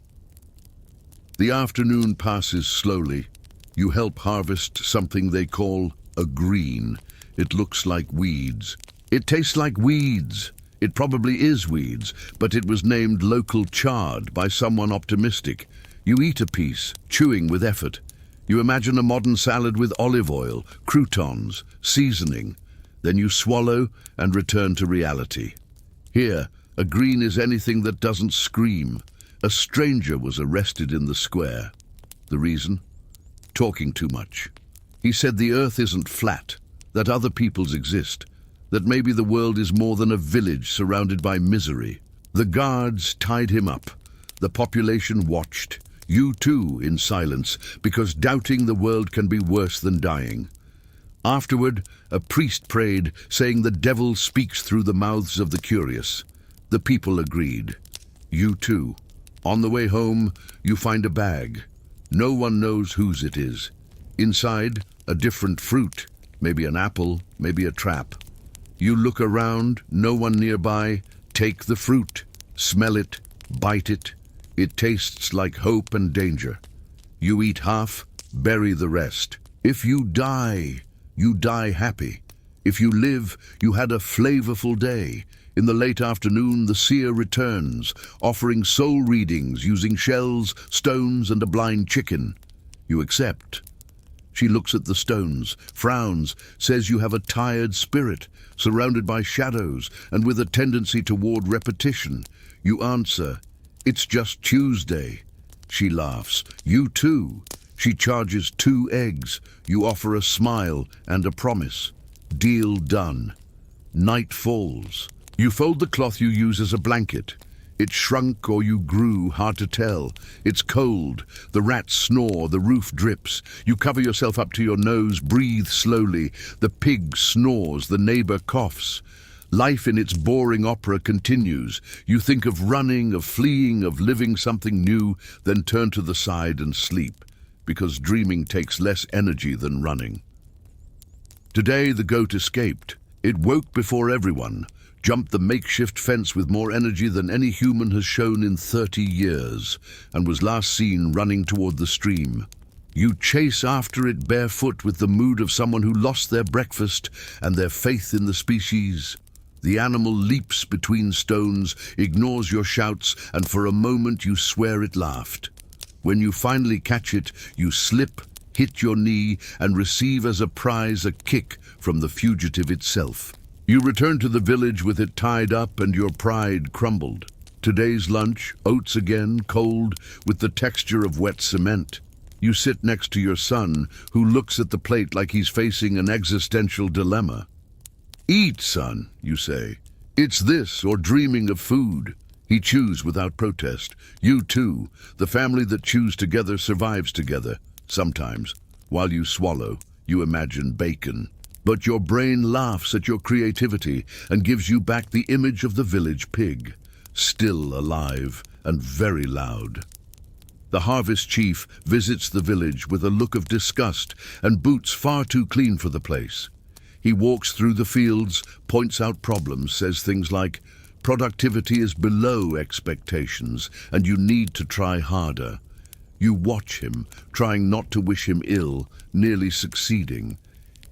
The afternoon passes slowly. You help harvest something they call a green. It looks like weeds. It tastes like weeds. It probably is weeds, but it was named local chard by someone optimistic. You eat a piece, chewing with effort. You imagine a modern salad with olive oil, croutons, seasoning. Then you swallow and return to reality. Here, a green is anything that doesn't scream. A stranger was arrested in the square. The reason? Talking too much. He said the earth isn't flat, that other peoples exist, that maybe the world is more than a village surrounded by misery. The guards tied him up. The population watched. You too, in silence, because doubting the world can be worse than dying. Afterward, a priest prayed, saying the devil speaks through the mouths of the curious. The people agreed. You too. On the way home, you find a bag. No one knows whose it is. Inside, a different fruit, maybe an apple, maybe a trap. You look around, no one nearby, take the fruit, smell it, bite it. It tastes like hope and danger. You eat half, bury the rest. If you die happy. If you live, you had a flavorful day. In the late afternoon, the seer returns, offering soul readings using shells, stones, and a blind chicken. You accept. She looks at the stones, frowns, says you have a tired spirit, surrounded by shadows and with a tendency toward repetition. You answer, "It's just Tuesday." She laughs. You too. She charges 2 eggs. You offer a smile and a promise. Deal done. Night falls. You fold the cloth you use as a blanket. It shrunk or you grew, hard to tell. It's cold. The rats snore, the roof drips. You cover yourself up to your nose, breathe slowly. The pig snores, the neighbor coughs. Life in its boring opera continues. You think of running, of fleeing, of living something new, then turn to the side and sleep, because dreaming takes less energy than running. Today the goat escaped. It woke before everyone, jumped the makeshift fence with more energy than any human has shown in 30 years, and was last seen running toward the stream. You chase after it barefoot with the mood of someone who lost their breakfast and their faith in the species. The animal leaps between stones, ignores your shouts, and for a moment you swear it laughed. When you finally catch it, you slip, hit your knee, and receive as a prize a kick from the fugitive itself. You return to the village with it tied up and your pride crumbled. Today's lunch, oats again, cold, with the texture of wet cement. You sit next to your son, who looks at the plate like he's facing an existential dilemma. "Eat, son," you say. "It's this or dreaming of food." He chews without protest. You too. The family that chews together survives together. Sometimes, while you swallow, you imagine bacon. But your brain laughs at your creativity and gives you back the image of the village pig, still alive and very loud. The harvest chief visits the village with a look of disgust and boots far too clean for the place. He walks through the fields, points out problems, says things like, "Productivity is below expectations and you need to try harder." You watch him, trying not to wish him ill, nearly succeeding.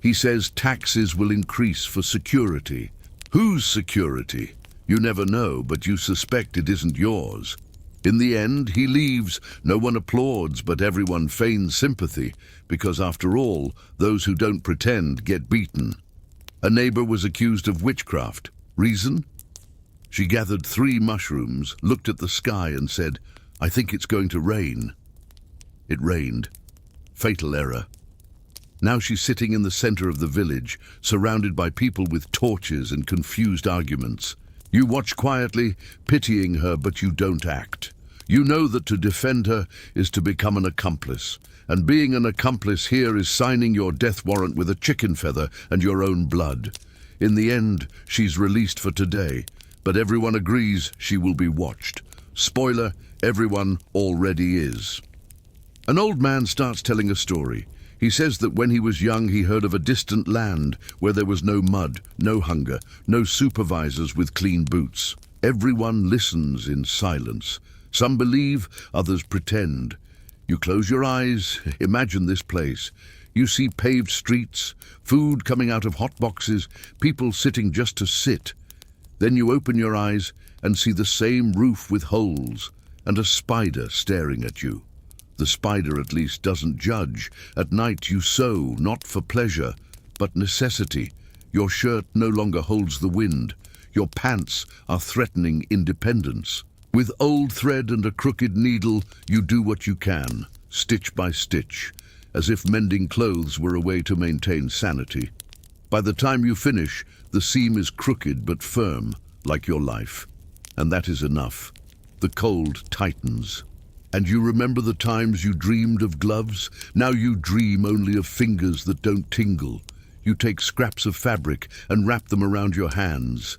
He says taxes will increase for security. Whose security? You never know, but you suspect it isn't yours. In the end, he leaves. No one applauds, but everyone feigns sympathy, because after all, those who don't pretend get beaten. A neighbor was accused of witchcraft. Reason? She gathered 3 mushrooms, looked at the sky and said, "I think it's going to rain." It rained. Fatal error. Now she's sitting in the center of the village, surrounded by people with torches and confused arguments. You watch quietly, pitying her, but you don't act. You know that to defend her is to become an accomplice, and being an accomplice here is signing your death warrant with a chicken feather and your own blood. In the end, she's released for today, but everyone agrees she will be watched. Spoiler, everyone already is. An old man starts telling a story. He says that when he was young he heard of a distant land where there was no mud, no hunger, no supervisors with clean boots. Everyone listens in silence. Some believe, others pretend. You close your eyes, imagine this place. You see paved streets, food coming out of hot boxes, people sitting just to sit. Then you open your eyes and see the same roof with holes and a spider staring at you. The spider at least doesn't judge. At night you sew, not for pleasure, but necessity. Your shirt no longer holds the wind. Your pants are threatening independence. With old thread and a crooked needle, you do what you can, stitch by stitch, as if mending clothes were a way to maintain sanity. By the time you finish, the seam is crooked but firm, like your life. And that is enough. The cold tightens. And you remember the times you dreamed of gloves? Now you dream only of fingers that don't tingle. You take scraps of fabric and wrap them around your hands.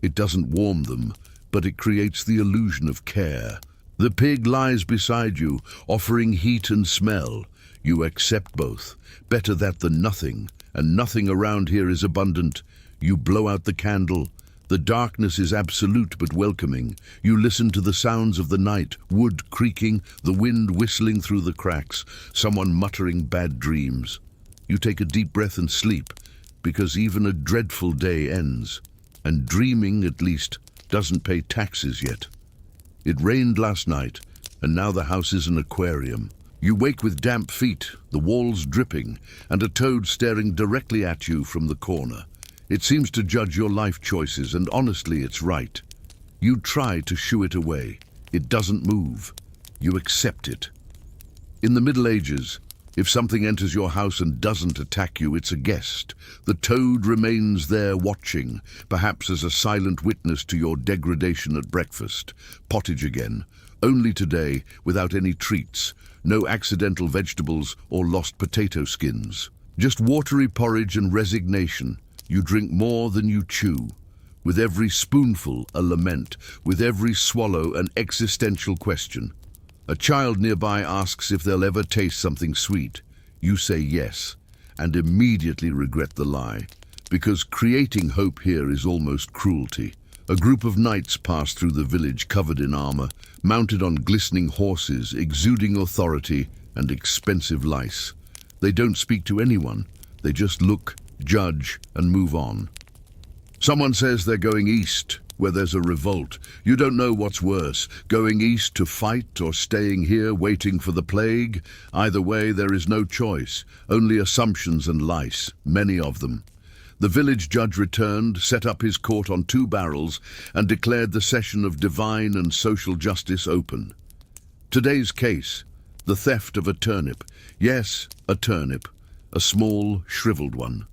It doesn't warm them, but it creates the illusion of care. The pig lies beside you, offering heat and smell. You accept both. Better that than nothing, and nothing around here is abundant. You blow out the candle. The darkness is absolute but welcoming. You listen to the sounds of the night, wood creaking, the wind whistling through the cracks, someone muttering bad dreams. You take a deep breath and sleep, because even a dreadful day ends. And dreaming, at least, doesn't pay taxes yet. It rained last night, and now the house is an aquarium. You wake with damp feet, the walls dripping, and a toad staring directly at you from the corner. It seems to judge your life choices, and honestly, it's right. You try to shoo it away. It doesn't move. You accept it. In the Middle Ages, if something enters your house and doesn't attack you, it's a guest. The toad remains there watching, perhaps as a silent witness to your degradation at breakfast. Pottage again, only today, without any treats, no accidental vegetables or lost potato skins. Just watery porridge and resignation. You drink more than you chew. With every spoonful, a lament. With every swallow, an existential question. A child nearby asks if they'll ever taste something sweet. You say yes, and immediately regret the lie, because creating hope here is almost cruelty. A group of knights pass through the village covered in armor, mounted on glistening horses, exuding authority and expensive lice. They don't speak to anyone. They just look, judge, and move on. Someone says they're going east, where there's a revolt. You don't know what's worse, going east to fight or staying here waiting for the plague. Either way, there is no choice, only assumptions and lice, many of them. The village judge returned, set up his court on 2 barrels, and declared the session of divine and social justice open. Today's case, the theft of a turnip. Yes, a turnip, a small, shriveled one.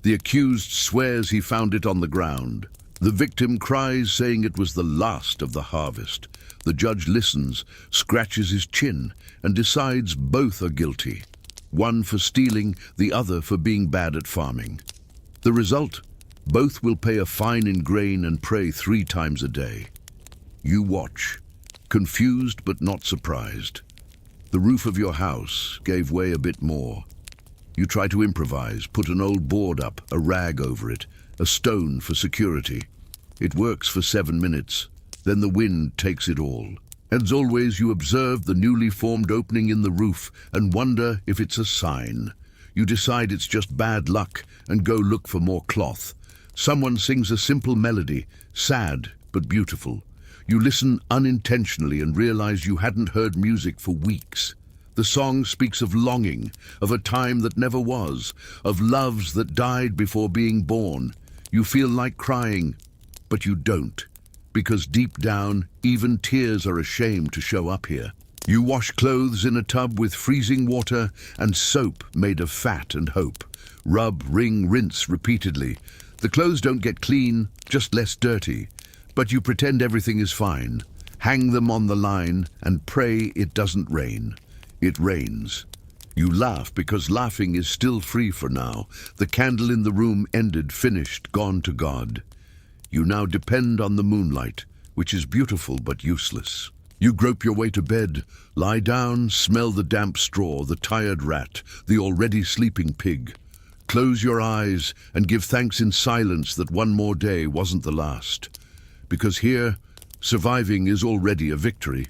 The accused swears he found it on the ground. The victim cries, saying it was the last of the harvest. The judge listens, scratches his chin, and decides both are guilty. One for stealing, the other for being bad at farming. The result? Both will pay a fine in grain and pray 3 times a day. You watch, confused but not surprised. The roof of your house gave way a bit more. You try to improvise, put an old board up, a rag over it, a stone for security. It works for 7 minutes, then the wind takes it all. As always, you observe the newly formed opening in the roof and wonder if it's a sign. You decide it's just bad luck and go look for more cloth. Someone sings a simple melody, sad but beautiful. You listen unintentionally and realize you hadn't heard music for weeks. The song speaks of longing, of a time that never was, of loves that died before being born. You feel like crying, but you don't, because deep down, even tears are ashamed to show up here. You wash clothes in a tub with freezing water and soap made of fat and hope. Rub, wring, rinse repeatedly. The clothes don't get clean, just less dirty. But you pretend everything is fine. Hang them on the line and pray it doesn't rain. It rains. You laugh because laughing is still free for now. The candle in the room ended, finished, gone to God. You now depend on the moonlight, which is beautiful but useless. You grope your way to bed, lie down, smell the damp straw, the tired rat, the already sleeping pig. Close your eyes and give thanks in silence that one more day wasn't the last. Because here, surviving is already a victory.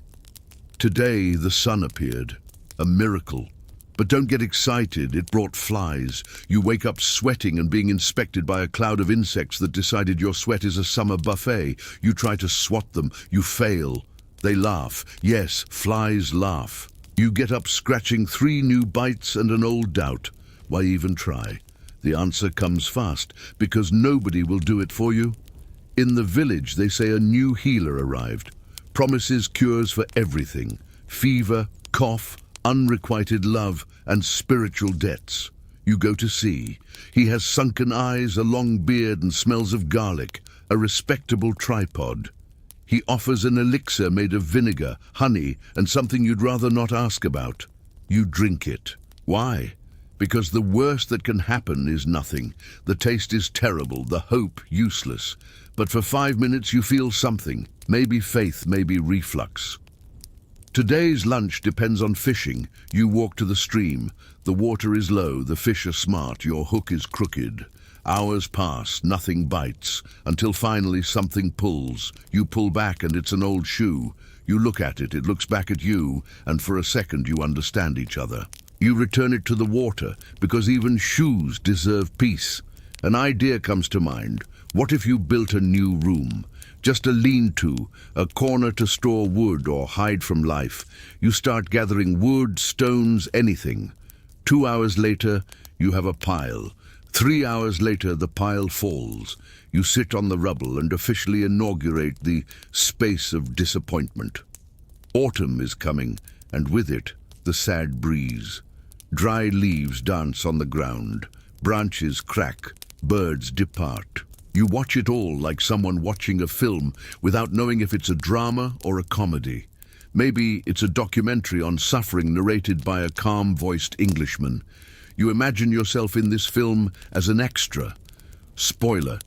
Today the sun appeared, a miracle. But don't get excited, it brought flies. You wake up sweating and being inspected by a cloud of insects that decided your sweat is a summer buffet. You try to swat them, you fail. They laugh. Yes, flies laugh. You get up scratching 3 new bites and an old doubt. Why even try? The answer comes fast, because nobody will do it for you. In the village, they say a new healer arrived. Promises cures for everything. Fever, cough, unrequited love, and spiritual debts. You go to see. He has sunken eyes, a long beard, and smells of garlic, a respectable tripod. He offers an elixir made of vinegar, honey, and something you'd rather not ask about. You drink it. Why? Because the worst that can happen is nothing. The taste is terrible, the hope useless. But for 5 minutes you feel something, maybe faith, maybe reflux. Today's lunch depends on fishing. You walk to the stream. The water is low, the fish are smart, your hook is crooked. Hours pass, nothing bites, until finally something pulls. You pull back and it's an old shoe. You look at it, it looks back at you, and for a second you understand each other. You return it to the water, because even shoes deserve peace. An idea comes to mind. What if you built a new room? Just a lean-to, a corner to store wood or hide from life. You start gathering wood, stones, anything. 2 hours later, you have a pile. 3 hours later, the pile falls. You sit on the rubble and officially inaugurate the space of disappointment. Autumn is coming, and with it, the sad breeze. Dry leaves dance on the ground. Branches crack. Birds depart. You watch it all like someone watching a film without knowing if it's a drama or a comedy. Maybe it's a documentary on suffering narrated by a calm-voiced Englishman. You imagine yourself in this film as an extra. Spoiler,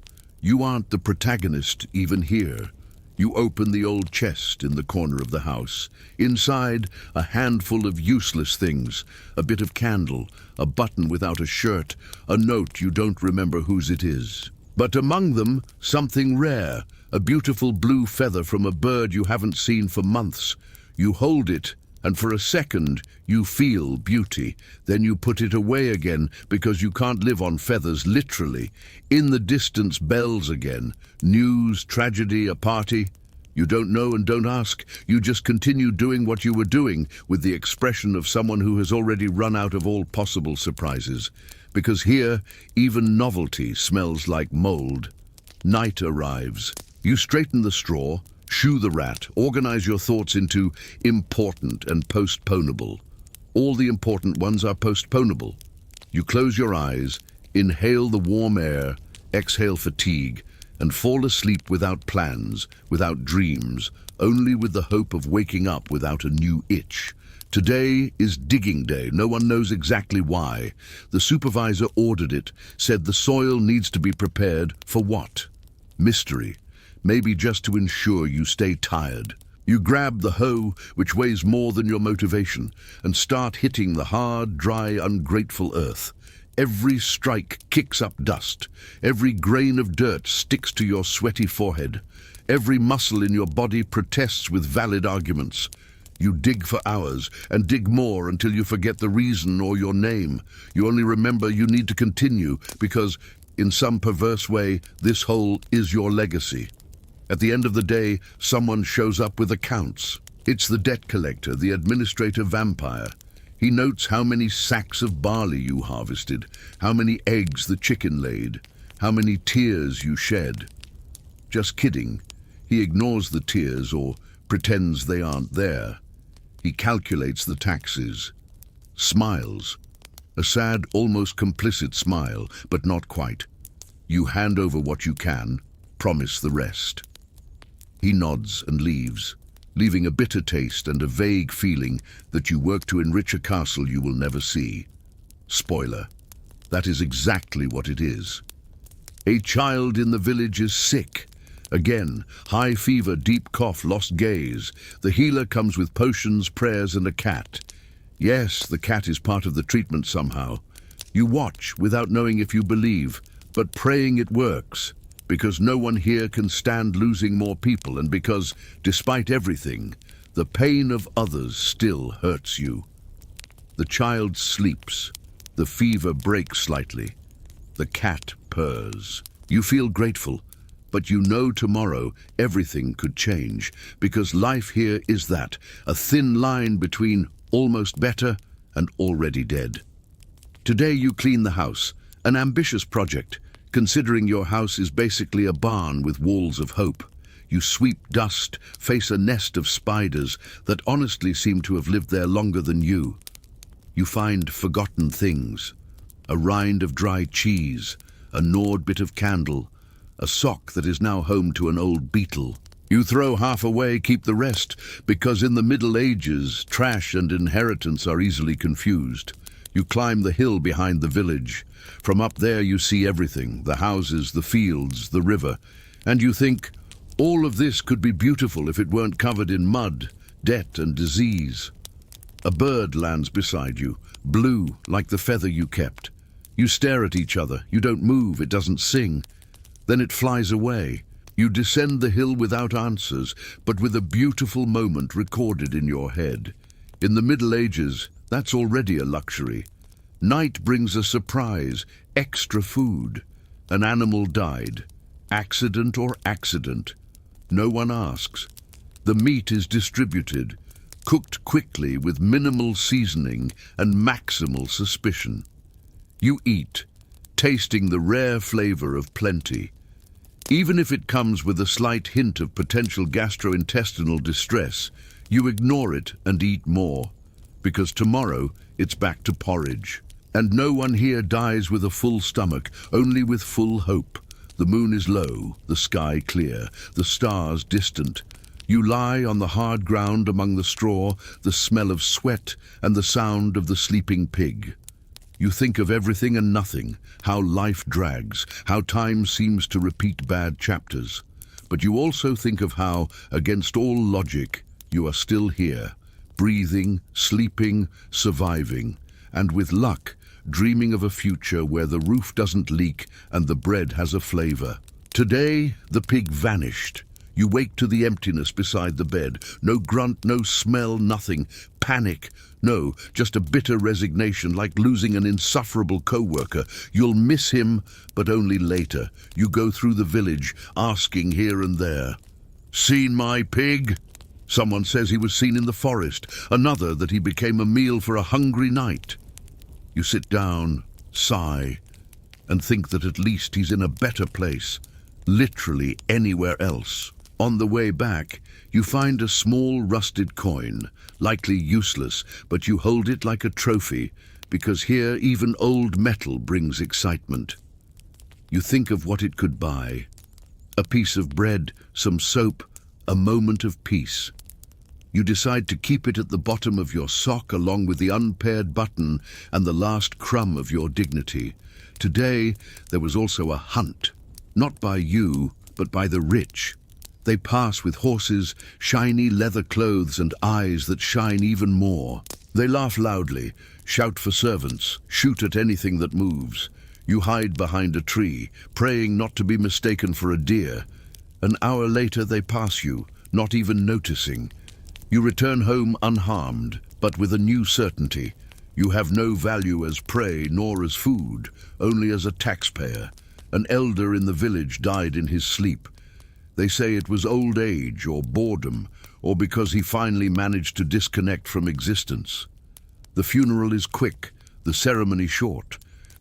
you aren't the protagonist even here. You open the old chest in the corner of the house. Inside, a handful of useless things. A bit of candle, a button without a shirt, a note you don't remember whose it is. But among them, something rare, a beautiful blue feather from a bird you haven't seen for months. You hold it, and for a second, you feel beauty. Then you put it away again, because you can't live on feathers, literally. In the distance, bells again. News, tragedy, a party. You don't know and don't ask. You just continue doing what you were doing, with the expression of someone who has already run out of all possible surprises. Because here, even novelty smells like mold. Night arrives. You straighten the straw, shoo the rat, organize your thoughts into important and postponable. All the important ones are postponable. You close your eyes, inhale the warm air, exhale fatigue, and fall asleep without plans, without dreams, only with the hope of waking up without a new itch. Today is digging day. No one knows exactly why. The supervisor ordered it, said the soil needs to be prepared for what? Mystery. Maybe just to ensure you stay tired. You grab the hoe, which weighs more than your motivation, and start hitting the hard, dry, ungrateful earth. Every strike kicks up dust. Every grain of dirt sticks to your sweaty forehead. Every muscle in your body protests with valid arguments. You dig for hours, and dig more until you forget the reason or your name. You only remember you need to continue, because, in some perverse way, this hole is your legacy. At the end of the day, someone shows up with accounts. It's the debt collector, the administrative vampire. He notes how many sacks of barley you harvested, how many eggs the chicken laid, how many tears you shed. Just kidding. He ignores the tears or pretends they aren't there. He calculates the taxes. Smiles. A sad, almost complicit smile, but not quite. You hand over what you can, promise the rest. He nods and leaves, leaving a bitter taste and a vague feeling that you work to enrich a castle you will never see. Spoiler. That is exactly what it is. A child in the village is sick. Again, high fever, deep cough, lost gaze. The healer comes with potions, prayers, and a cat. Yes, the cat is part of the treatment somehow. You watch without knowing if you believe, but praying it works. Because no one here can stand losing more people, and because, despite everything, the pain of others still hurts you. The child sleeps. The fever breaks slightly. The cat purrs. You feel grateful, but you know tomorrow everything could change, because life here is that, a thin line between almost better and already dead. Today you clean the house, an ambitious project, considering your house is basically a barn with walls of hope. You sweep dust, face a nest of spiders that honestly seem to have lived there longer than you. You find forgotten things, a rind of dry cheese, a gnawed bit of candle, a sock that is now home to an old beetle. You throw half away, keep the rest, because in the Middle Ages, trash and inheritance are easily confused. You climb the hill behind the village. From up there you see everything, the houses, the fields, the river, and you think, all of this could be beautiful if it weren't covered in mud, debt and disease. A bird lands beside you, blue like the feather you kept. You stare at each other, you don't move, it doesn't sing. Then it flies away. You descend the hill without answers, but with a beautiful moment recorded in your head. In the Middle Ages, that's already a luxury. Night brings a surprise, extra food. An animal died. Accident or accident. No one asks. The meat is distributed, cooked quickly with minimal seasoning and maximal suspicion. You eat, tasting the rare flavor of plenty. Even if it comes with a slight hint of potential gastrointestinal distress, you ignore it and eat more, because tomorrow it's back to porridge. And no one here dies with a full stomach, only with full hope. The moon is low, the sky clear, the stars distant. You lie on the hard ground among the straw, the smell of sweat and the sound of the sleeping pig. You think of everything and nothing, how life drags, how time seems to repeat bad chapters. But you also think of how, against all logic, you are still here, breathing, sleeping, surviving, and with luck, dreaming of a future where the roof doesn't leak and the bread has a flavor. Today, the pig vanished. You wake to the emptiness beside the bed. No grunt, no smell, nothing. Panic. No, just a bitter resignation, like losing an insufferable co-worker. You'll miss him, but only later. You go through the village, asking here and there. Seen my pig? Someone says he was seen in the forest. Another that he became a meal for a hungry night. You sit down, sigh, and think that at least he's in a better place. Literally anywhere else. On the way back, you find a small rusted coin, likely useless, but you hold it like a trophy, because here even old metal brings excitement. You think of what it could buy. A piece of bread, some soap, a moment of peace. You decide to keep it at the bottom of your sock along with the unpaired button and the last crumb of your dignity. Today, there was also a hunt, not by you, but by the rich. They pass with horses, shiny leather clothes and eyes that shine even more. They laugh loudly, shout for servants, shoot at anything that moves. You hide behind a tree, praying not to be mistaken for a deer. An hour later they pass you, not even noticing. You return home unharmed, but with a new certainty. You have no value as prey nor as food, only as a taxpayer. An elder in the village died in his sleep. They say it was old age or boredom, or because he finally managed to disconnect from existence. The funeral is quick, the ceremony short.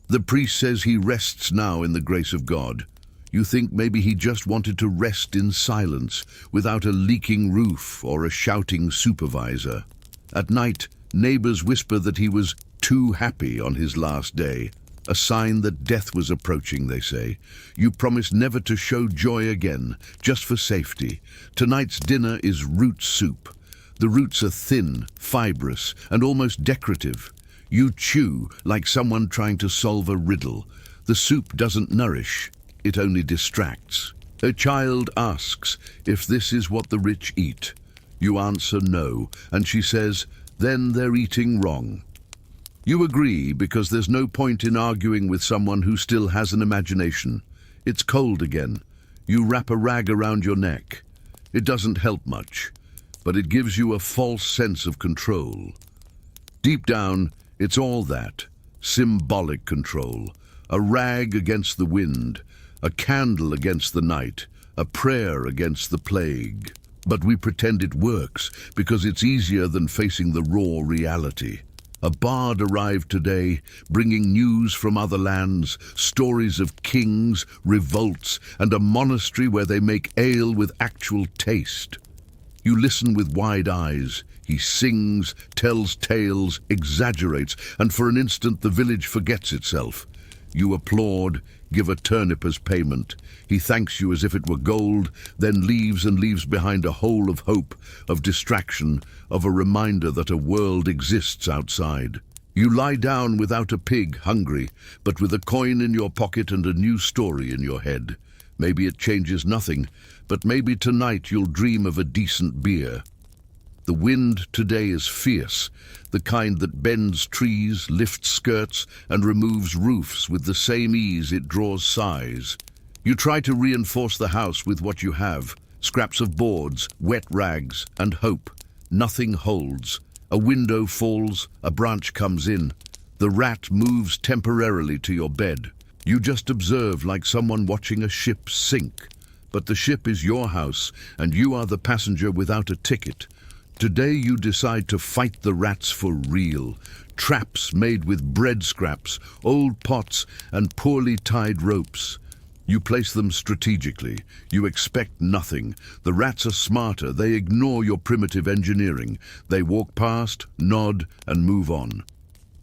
The priest says he rests now in the grace of God. You think maybe he just wanted to rest in silence, without a leaking roof or a shouting supervisor. At night, neighbors whisper that he was too happy on his last day. A sign that death was approaching, they say. You promise never to show joy again, just for safety. Tonight's dinner is root soup. The roots are thin, fibrous, and almost decorative. You chew like someone trying to solve a riddle. The soup doesn't nourish, it only distracts. A child asks if this is what the rich eat. You answer no, and she says, then they're eating wrong. You agree because there's no point in arguing with someone who still has an imagination. It's cold again. You wrap a rag around your neck. It doesn't help much, but it gives you a false sense of control. Deep down, it's all that. Symbolic control. A rag against the wind, a candle against the night, a prayer against the plague. But we pretend it works because it's easier than facing the raw reality. A bard arrived today, bringing news from other lands, stories of kings, revolts, and a monastery where they make ale with actual taste. You listen with wide eyes. He sings, tells tales, exaggerates, and for an instant the village forgets itself. You applaud, give a turnip as payment. He thanks you as if it were gold, then leaves and leaves behind a hole of hope, of distraction, of a reminder that a world exists outside. You lie down without a pig, hungry, but with a coin in your pocket and a new story in your head. Maybe it changes nothing, but maybe tonight you'll dream of a decent beer. The wind today is fierce, the kind that bends trees, lifts skirts, and removes roofs with the same ease it draws sighs. You try to reinforce the house with what you have, scraps of boards, wet rags, and hope. Nothing holds. A window falls, a branch comes in. The rat moves temporarily to your bed. You just observe like someone watching a ship sink. But the ship is your house, and you are the passenger without a ticket. Today you decide to fight the rats for real. Traps made with bread scraps, old pots, and poorly tied ropes. You place them strategically. You expect nothing. The rats are smarter. They ignore your primitive engineering. They walk past, nod, and move on.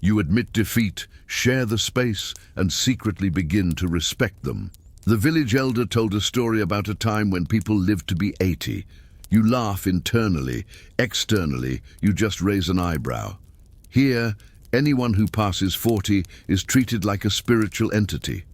You admit defeat, share the space, and secretly begin to respect them. The village elder told a story about a time when people lived to be 80. You laugh internally. Externally, you just raise an eyebrow. Here, anyone who passes 40 is treated like a spiritual entity.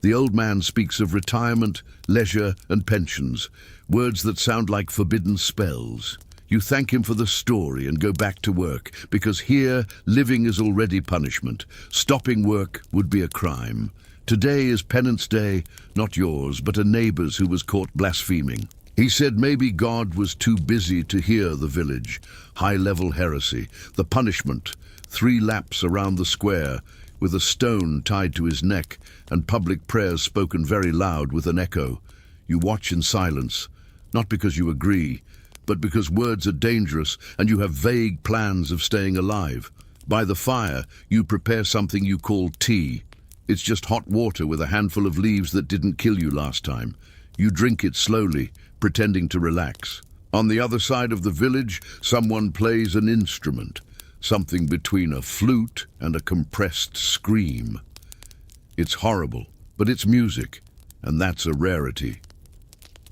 The old man speaks of retirement, leisure, and pensions, words that sound like forbidden spells. You thank him for the story and go back to work, because here, living is already punishment. Stopping work would be a crime. Today is penance day, not yours, but a neighbor's who was caught blaspheming. He said maybe God was too busy to hear the village. High-level heresy. The punishment, 3 laps around the square, with a stone tied to his neck, and public prayers spoken very loud with an echo. You watch in silence, not because you agree, but because words are dangerous and you have vague plans of staying alive. By the fire, you prepare something you call tea. It's just hot water with a handful of leaves that didn't kill you last time. You drink it slowly, pretending to relax. On the other side of the village, someone plays an instrument, something between a flute and a compressed scream. It's horrible, but it's music, and that's a rarity.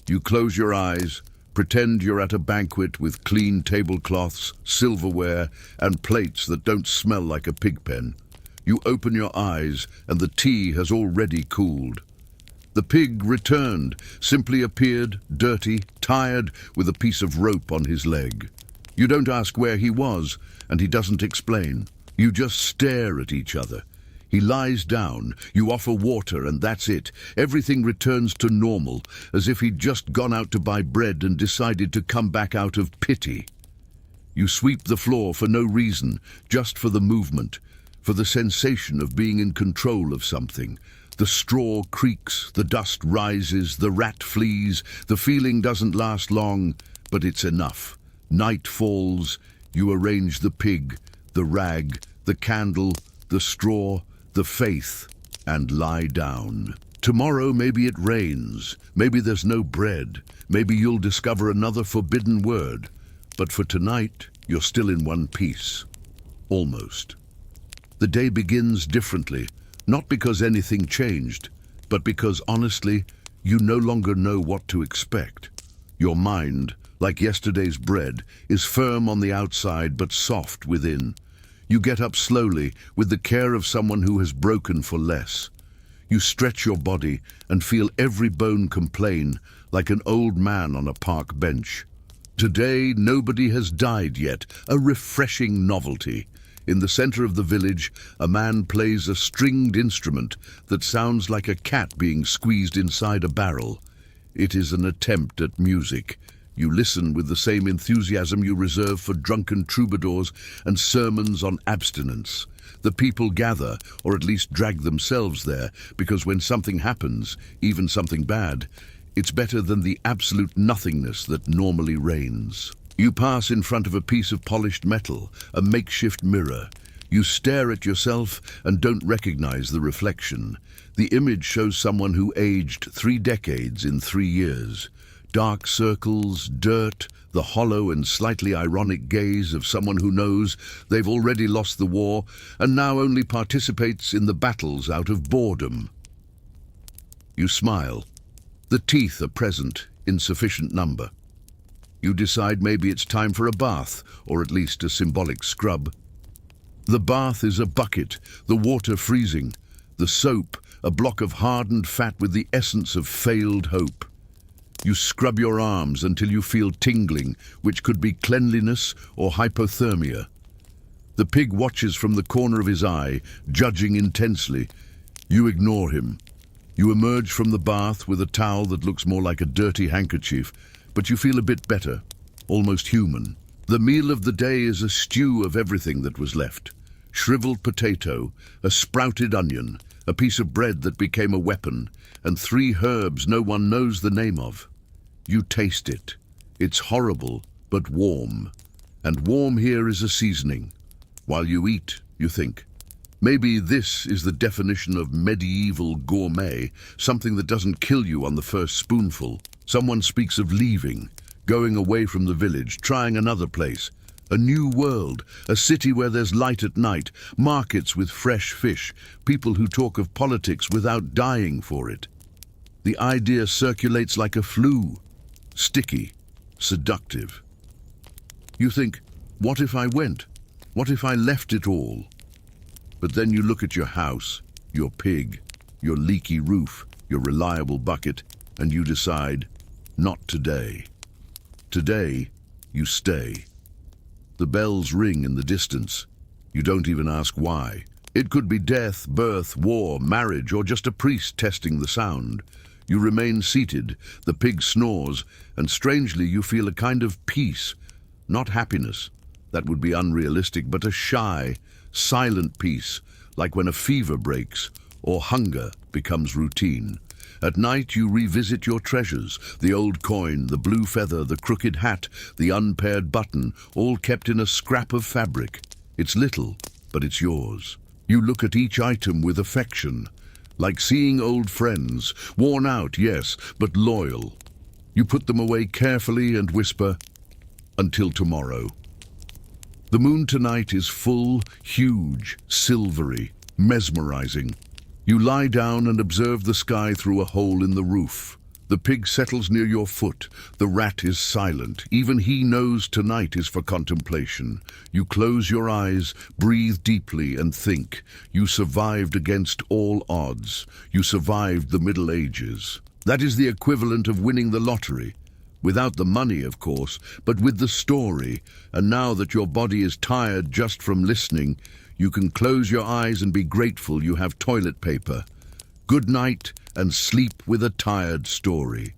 You close your eyes, pretend you're at a banquet with clean tablecloths, silverware, and plates that don't smell like a pig pen. You open your eyes, and the tea has already cooled. The pig returned, simply appeared, dirty, tired, with a piece of rope on his leg. You don't ask where he was, and he doesn't explain. You just stare at each other. He lies down, you offer water, and that's it. Everything returns to normal, as if he'd just gone out to buy bread and decided to come back out of pity. You sweep the floor for no reason, just for the movement, for the sensation of being in control of something. The straw creaks, the dust rises, the rat flees. The feeling doesn't last long, but it's enough. Night falls, you arrange the pig, the rag, the candle, the straw, the faith, and lie down. Tomorrow maybe it rains, maybe there's no bread, maybe you'll discover another forbidden word. But for tonight, you're still in one piece. Almost. The day begins differently, not because anything changed, but because, honestly, you no longer know what to expect. Your mind, like yesterday's bread, is firm on the outside but soft within. You get up slowly, with the care of someone who has broken for less. You stretch your body and feel every bone complain, like an old man on a park bench. Today, nobody has died yet, a refreshing novelty. In the center of the village, a man plays a stringed instrument that sounds like a cat being squeezed inside a barrel. It is an attempt at music. You listen with the same enthusiasm you reserve for drunken troubadours and sermons on abstinence. The people gather, or at least drag themselves there, because when something happens, even something bad, it's better than the absolute nothingness that normally reigns. You pass in front of a piece of polished metal, a makeshift mirror. You stare at yourself and don't recognize the reflection. The image shows someone who aged 3 decades in 3 years. Dark circles, dirt, the hollow and slightly ironic gaze of someone who knows they've already lost the war and now only participates in the battles out of boredom. You smile. The teeth are present in sufficient number. You decide maybe it's time for a bath, or at least a symbolic scrub. The bath is a bucket, the water freezing. The soap, a block of hardened fat with the essence of failed hope. You scrub your arms until you feel tingling, which could be cleanliness or hypothermia. The pig watches from the corner of his eye, judging intensely. You ignore him. You emerge from the bath with a towel that looks more like a dirty handkerchief, but you feel a bit better, almost human. The meal of the day is a stew of everything that was left. Shriveled potato, a sprouted onion, a piece of bread that became a weapon, and 3 herbs no one knows the name of. You taste it. It's horrible, but warm. And warm here is a seasoning. While you eat, you think, maybe this is the definition of medieval gourmet, something that doesn't kill you on the first spoonful. Someone speaks of leaving, going away from the village, trying another place. A new world, a city where there's light at night, markets with fresh fish, people who talk of politics without dying for it. The idea circulates like a flu, sticky, seductive. You think, what if I went? What if I left it all? But then you look at your house, your pig, your leaky roof, your reliable bucket, and you decide, not today. Today, you stay. The bells ring in the distance. You don't even ask why. It could be death, birth, war, marriage, or just a priest testing the sound. You remain seated, the pig snores, and strangely you feel a kind of peace, not happiness. That would be unrealistic, but a shy, silent peace, like when a fever breaks or hunger becomes routine. At night you revisit your treasures, the old coin, the blue feather, the crooked hat, the unpaired button, all kept in a scrap of fabric. It's little, but it's yours. You look at each item with affection, like seeing old friends, worn out, yes, but loyal. You put them away carefully and whisper, until tomorrow. The moon tonight is full, huge, silvery, mesmerizing. You lie down and observe the sky through a hole in the roof. The pig settles near your foot. The rat is silent. Even he knows tonight is for contemplation. You close your eyes, breathe deeply, and think. You survived against all odds. You survived the Middle Ages. That is the equivalent of winning the lottery. Without the money, of course, but with the story. And now that your body is tired just from listening, you can close your eyes and be grateful you have toilet paper. Good night and sleep with a tired story.